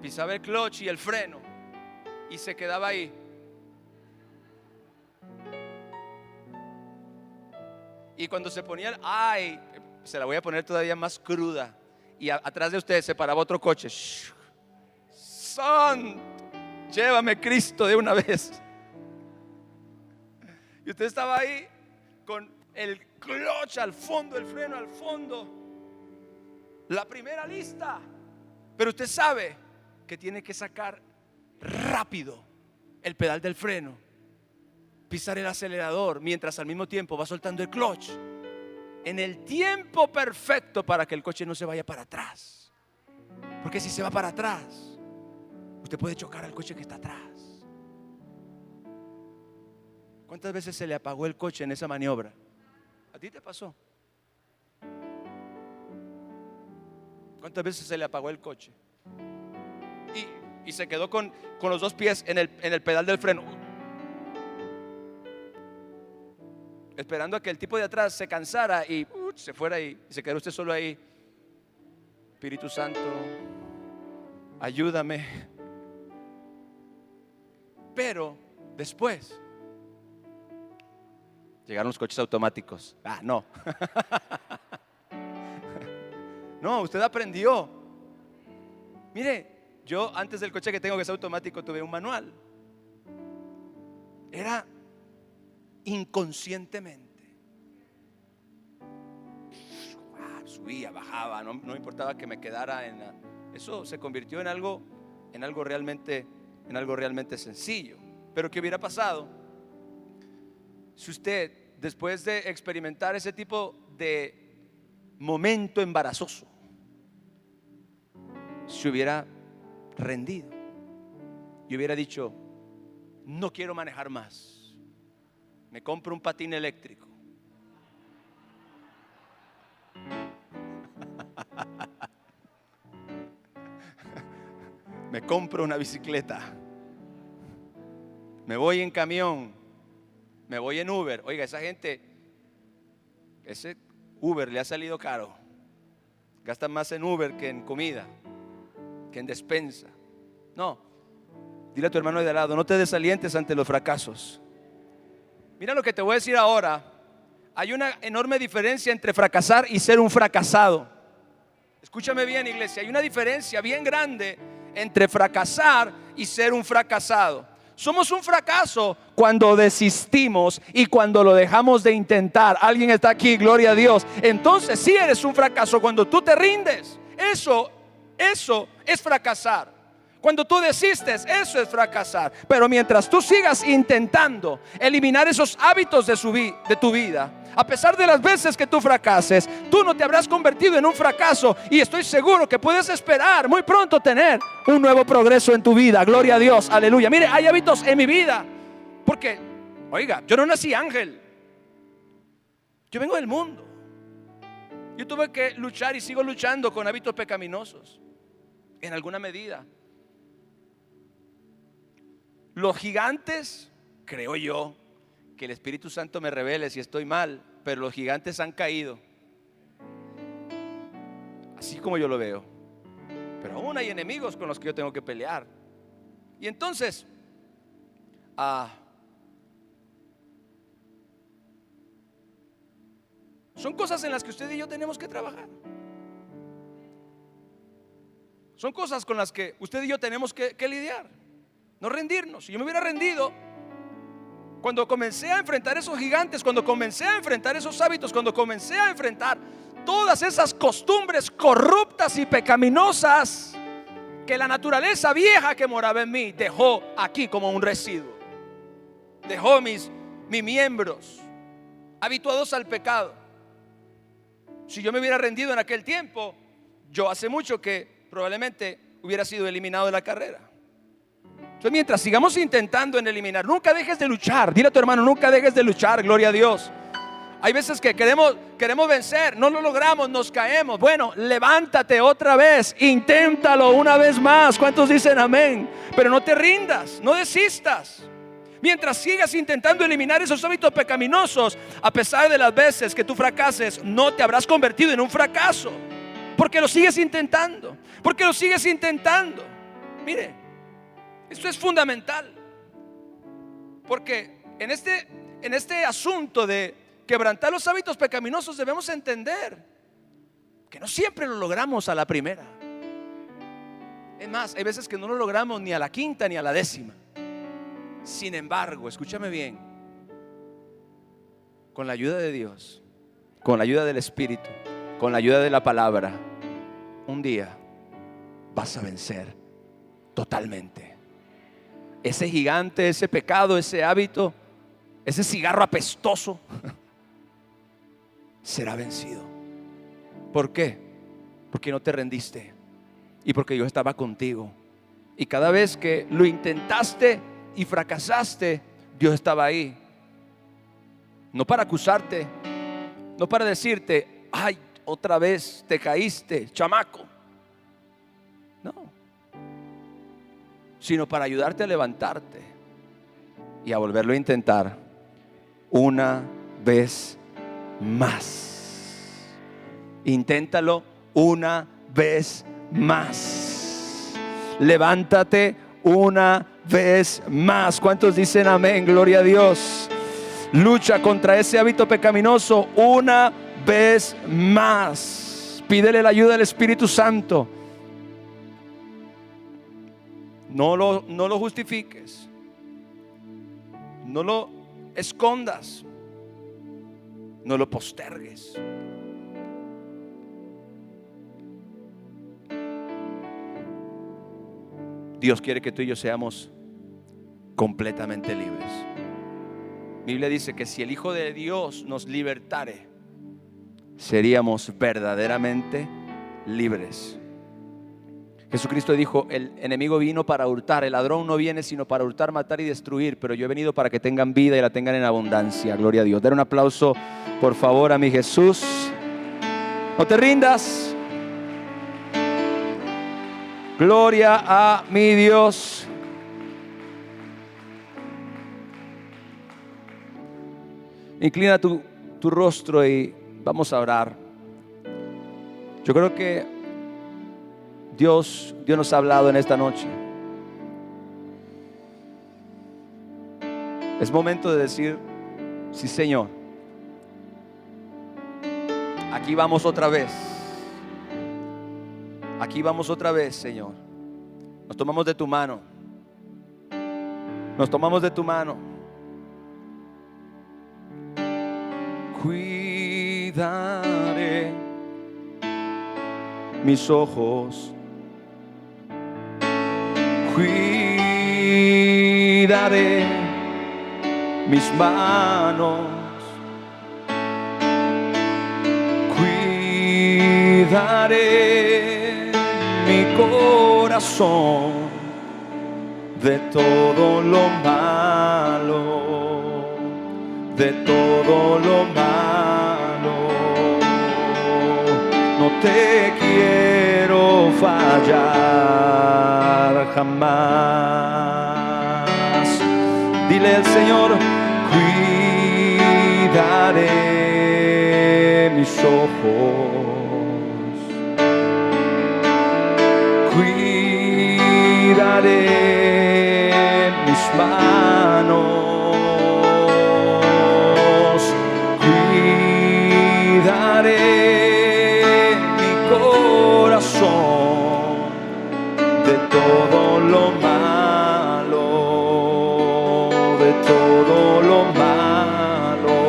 pisaba el clutch y el freno y se quedaba ahí. Y cuando se ponía se la voy a poner todavía más cruda, y atrás de usted se paraba otro coche. Santo, llévame Cristo de una vez. Y usted estaba ahí con el clutch al fondo, el freno al fondo, la primera lista, pero usted sabe que tiene que sacar rápido el pedal del freno, pisar el acelerador, mientras al mismo tiempo va soltando el clutch en el tiempo perfecto para que el coche no se vaya para atrás. Porque si se va para atrás, usted puede chocar al coche que está atrás. ¿Cuántas veces se le apagó el coche en esa maniobra? ¿A ti te pasó? ¿Cuántas veces se le apagó el coche? Y se quedó con los dos pies en el pedal del freno. esperando a que el tipo de atrás se cansara y se fuera y se quedara usted solo ahí. Espíritu Santo, ayúdame. Pero después llegaron los coches automáticos. No. No, usted aprendió. Mire, yo antes del coche que tengo, que es automático, tuve un manual. Era inconscientemente. Subía, bajaba, no importaba que me quedara eso se convirtió en algo realmente sencillo. Pero ¿qué hubiera pasado si usted, después de experimentar ese tipo de momento embarazoso, se hubiera rendido y hubiera dicho: no quiero manejar más, me compro un patín eléctrico? Me compro una bicicleta, me voy en camión, me voy en Uber. Oiga, esa gente, ese Uber le ha salido caro. Gastan más en Uber que en comida, que en despensa. No, dile a tu hermano de al lado: no te desalientes ante los fracasos. Mira lo que te voy a decir ahora. Hay una enorme diferencia entre fracasar y ser un fracasado. Escúchame bien, iglesia. Hay una diferencia bien grande entre fracasar y ser un fracasado. Somos un fracaso cuando desistimos y cuando lo dejamos de intentar. Alguien está aquí, gloria a Dios. Entonces sí eres un fracaso cuando tú te rindes. Eso es fracasar. Cuando tú desistes, eso es fracasar. Pero mientras tú sigas intentando eliminar esos hábitos de tu vida, a pesar de las veces que tú fracases, tú no te habrás convertido en un fracaso. Y estoy seguro que puedes esperar muy pronto tener un nuevo progreso en tu vida. Gloria a Dios, aleluya. Mire, hay hábitos en mi vida, porque, oiga, yo no nací ángel. Yo vengo del mundo. Yo tuve que luchar y sigo luchando con hábitos pecaminosos en alguna medida. Los gigantes, creo yo, que el Espíritu Santo me revele si estoy mal, pero los gigantes han caído, así como yo lo veo. Pero aún hay enemigos con los que yo tengo que pelear. Y entonces son cosas en las que usted y yo tenemos que trabajar. Son cosas con las que usted y yo tenemos que lidiar. No rendirnos. Si yo me hubiera rendido cuando comencé a enfrentar esos gigantes, cuando comencé a enfrentar esos hábitos, cuando comencé a enfrentar todas esas costumbres corruptas y pecaminosas que la naturaleza vieja que moraba en mí dejó aquí como un residuo, dejó mis miembros habituados al pecado. Si yo me hubiera rendido en aquel tiempo, yo hace mucho que probablemente hubiera sido eliminado de la carrera. Entonces, mientras sigamos intentando en eliminar, nunca dejes de luchar. Dile a tu hermano: nunca dejes de luchar, gloria a Dios. Hay veces que queremos vencer, no lo logramos, nos caemos. Bueno, levántate otra vez, inténtalo una vez más. ¿Cuántos dicen amén? Pero no te rindas, no desistas. Mientras sigas intentando eliminar esos hábitos pecaminosos, a pesar de las veces que tú fracases, no te habrás convertido en un fracaso, porque lo sigues intentando, porque lo sigues intentando. Mire, esto es fundamental, porque en este asunto de quebrantar los hábitos pecaminosos debemos entender que no siempre lo logramos a la primera. Es más, hay veces que no lo logramos ni a la quinta ni a la décima. Sin embargo, escúchame bien, con la ayuda de Dios, con la ayuda del Espíritu, con la ayuda de la palabra, un día vas a vencer totalmente ese gigante, ese pecado, ese hábito, ese cigarro apestoso. Será vencido. ¿Por qué? Porque no te rendiste y porque yo estaba contigo. Y cada vez que lo intentaste y fracasaste, Dios estaba ahí. No para acusarte, no para decirte: ay, otra vez te caíste, chamaco. No, sino para ayudarte a levantarte y a volverlo a intentar una vez más. Inténtalo una vez más. Levántate una vez más. ¿Cuántos dicen amén? Gloria a Dios. Lucha contra ese hábito pecaminoso una vez más. Pídele la ayuda del Espíritu Santo. No lo justifiques. No lo escondas. No lo postergues. Dios quiere que tú y yo seamos completamente libres. La Biblia dice que si el Hijo de Dios nos libertare, seríamos verdaderamente libres. Jesucristo dijo: el enemigo vino para hurtar, el ladrón no viene sino para hurtar, matar y destruir, pero yo he venido para que tengan vida y la tengan en abundancia. Gloria a Dios. Den un aplauso por favor a mi Jesús. No te rindas. Gloria a mi Dios. Inclina tu rostro y vamos a orar. Yo creo que Dios nos ha hablado en esta noche. Es momento de decir: sí, Señor, aquí vamos otra vez. Aquí vamos otra vez, Señor. Nos tomamos de tu mano. Nos tomamos de tu mano. Cuidaré mis ojos. Cuidaré mis manos. Cuidaré mi corazón de todo lo malo, de todo lo malo. No te quiero fallar jamás. Dile al Señor: cuidaré mis ojos. Cuidaré mis manos. Cuidaré mi corazón de todo lo malo, de todo lo malo.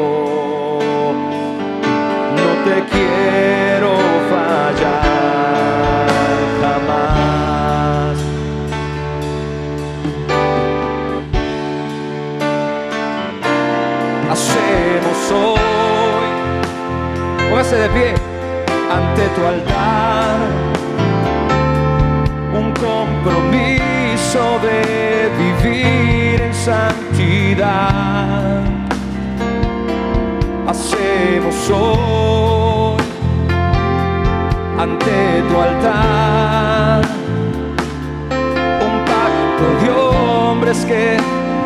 No te quiero fallar jamás. Hacemos hoy, póngase de pie ante tu altar, un compromiso de vivir en santidad. Hacemos hoy ante tu altar un pacto de hombres que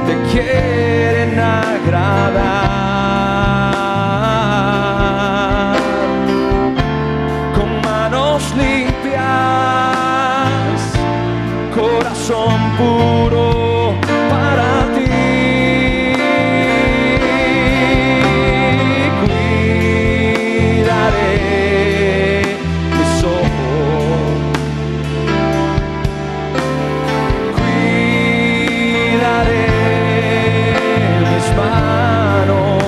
te quieren agradar, con manos limpias, corazón puro para ti. Cuidaré mis ojos. Cuidaré mis manos.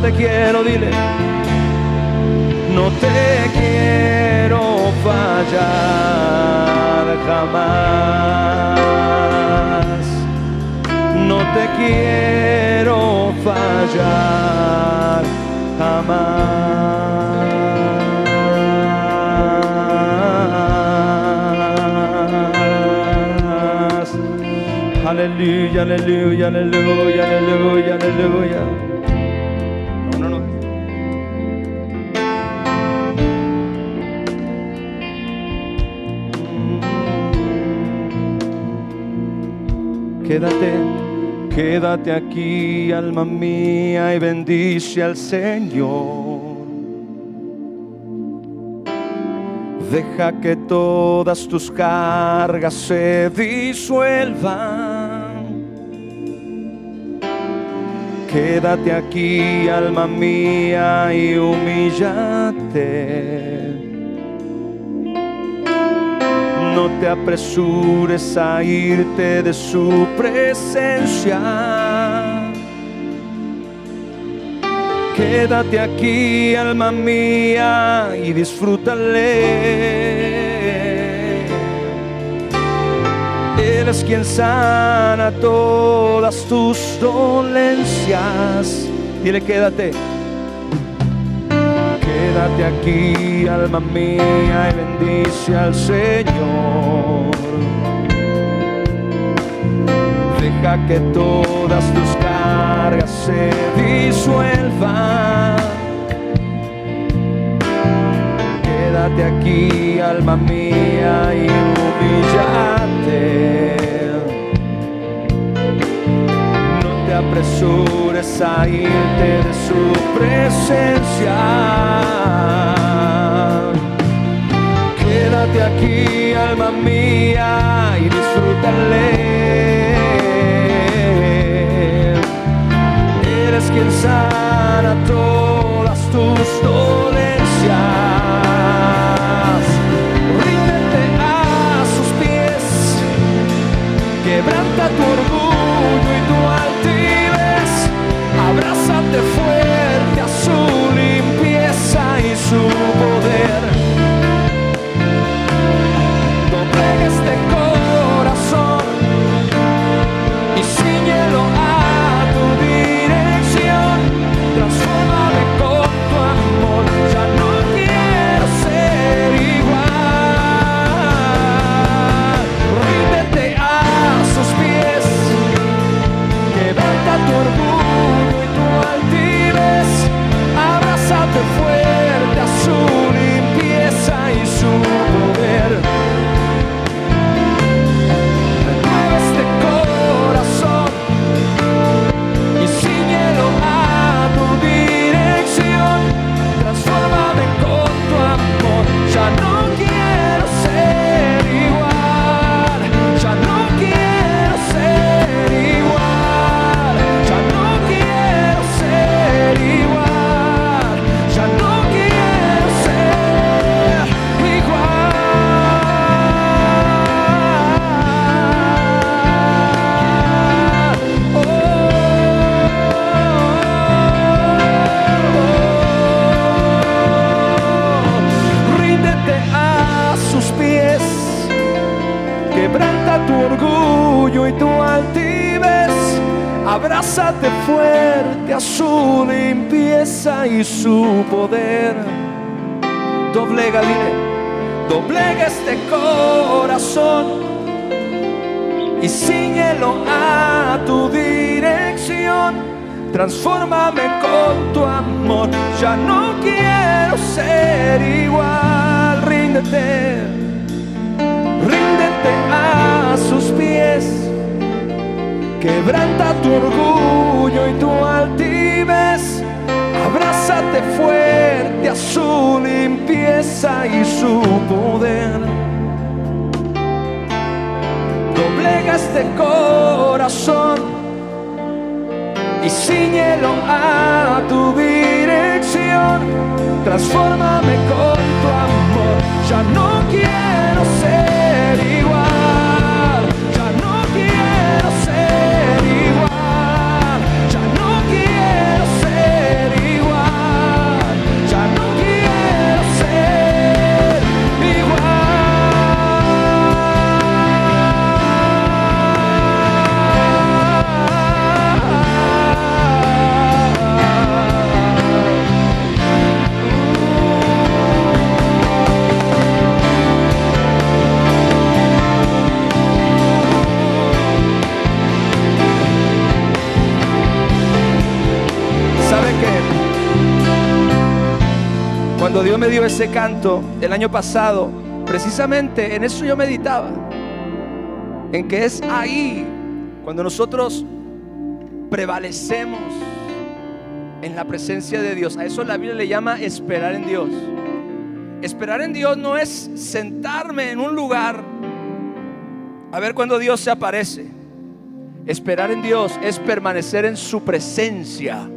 te quiero, dile. No te quiero fallar jamás. No te quiero fallar jamás. Aleluya, aleluya, aleluya, aleluya, aleluya. No, no, no. Quédate aquí, alma mía, y bendice al Señor. Deja que todas tus cargas se disuelvan. Quédate aquí, alma mía, y humíllate. No te apresures a irte de su presencia. Quédate aquí, alma mía, y disfrútale. Él es quien sana todas tus dolencias. Dile, quédate. Quédate aquí, alma mía, y bendice al Señor. Deja que todas tus cargas se disuelvan. Quédate aquí, alma mía, y humíllate. No te apresures a irte de su presencia. Quédate aquí, alma mía, y disfrútale. Eres quien sana todas tus dolencias. Ríndete a sus pies. Quebranta tu orgullo y tu altivez. Abrázate fuerte a su limpieza y su poder. Doblega este corazón y ciñelo a tu dirección. Transfórmame con tu amor. Ya no quiero ser igual. Ríndete a sus pies. Quebranta tu orgullo y tu altivez. Abrázate fuerte a su limpieza y su poder. Renueva este corazón y ciñelo a tu dirección. Transfórmame con tu amor. Ya no quiero ser igual. Ya no quiero ser igual. Ya no quiero ser igual. Ya no quiero ser igual. Ríndete a sus pies. Quebranta tu orgullo y tu altivez. Abrázate fuerte a su limpieza y su poder. Doblega, dile. Doblega este corazón y ciñelo a tu dirección. Transfórmame con tu amor. Ya no quiero ser igual. Ríndete. Ríndete a sus pies. Quebranta tu orgullo y tu altivez. Abrázate fuerte a su limpieza y su poder. Doblega este corazón y ciñelo a tu dirección. Transfórmame con tu amor. Ya no quiero ser igual. Ya no quiero ser igual. Ya no quiero ser igual. cuando Dios me dio ese canto el año pasado, precisamente en eso yo meditaba, en que es ahí cuando nosotros prevalecemos en la presencia de Dios. A eso la Biblia le llama esperar en Dios. Esperar en Dios no es sentarme en un lugar a ver cuando Dios se aparece. Esperar en Dios es permanecer en su presencia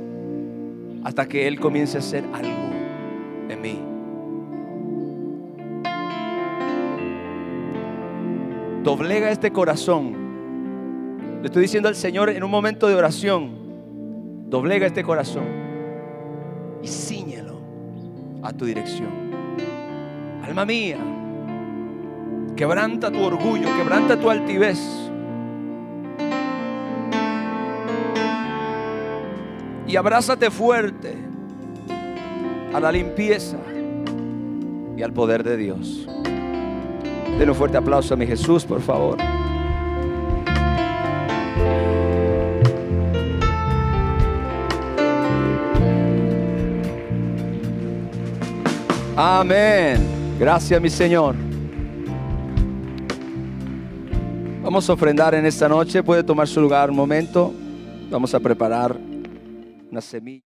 hasta que Él comience a hacer algo en mí. Doblega este corazón. Le estoy diciendo al Señor en un momento de oración: doblega este corazón y cíñelo a tu dirección. Alma mía, quebranta tu orgullo, quebranta tu altivez. Y abrázate fuerte a la limpieza y al poder de Dios. Den un fuerte aplauso a mi Jesús, por favor. Amén. Gracias, mi Señor. Vamos a ofrendar en esta noche. Puede tomar su lugar un momento. Vamos a preparar una semilla.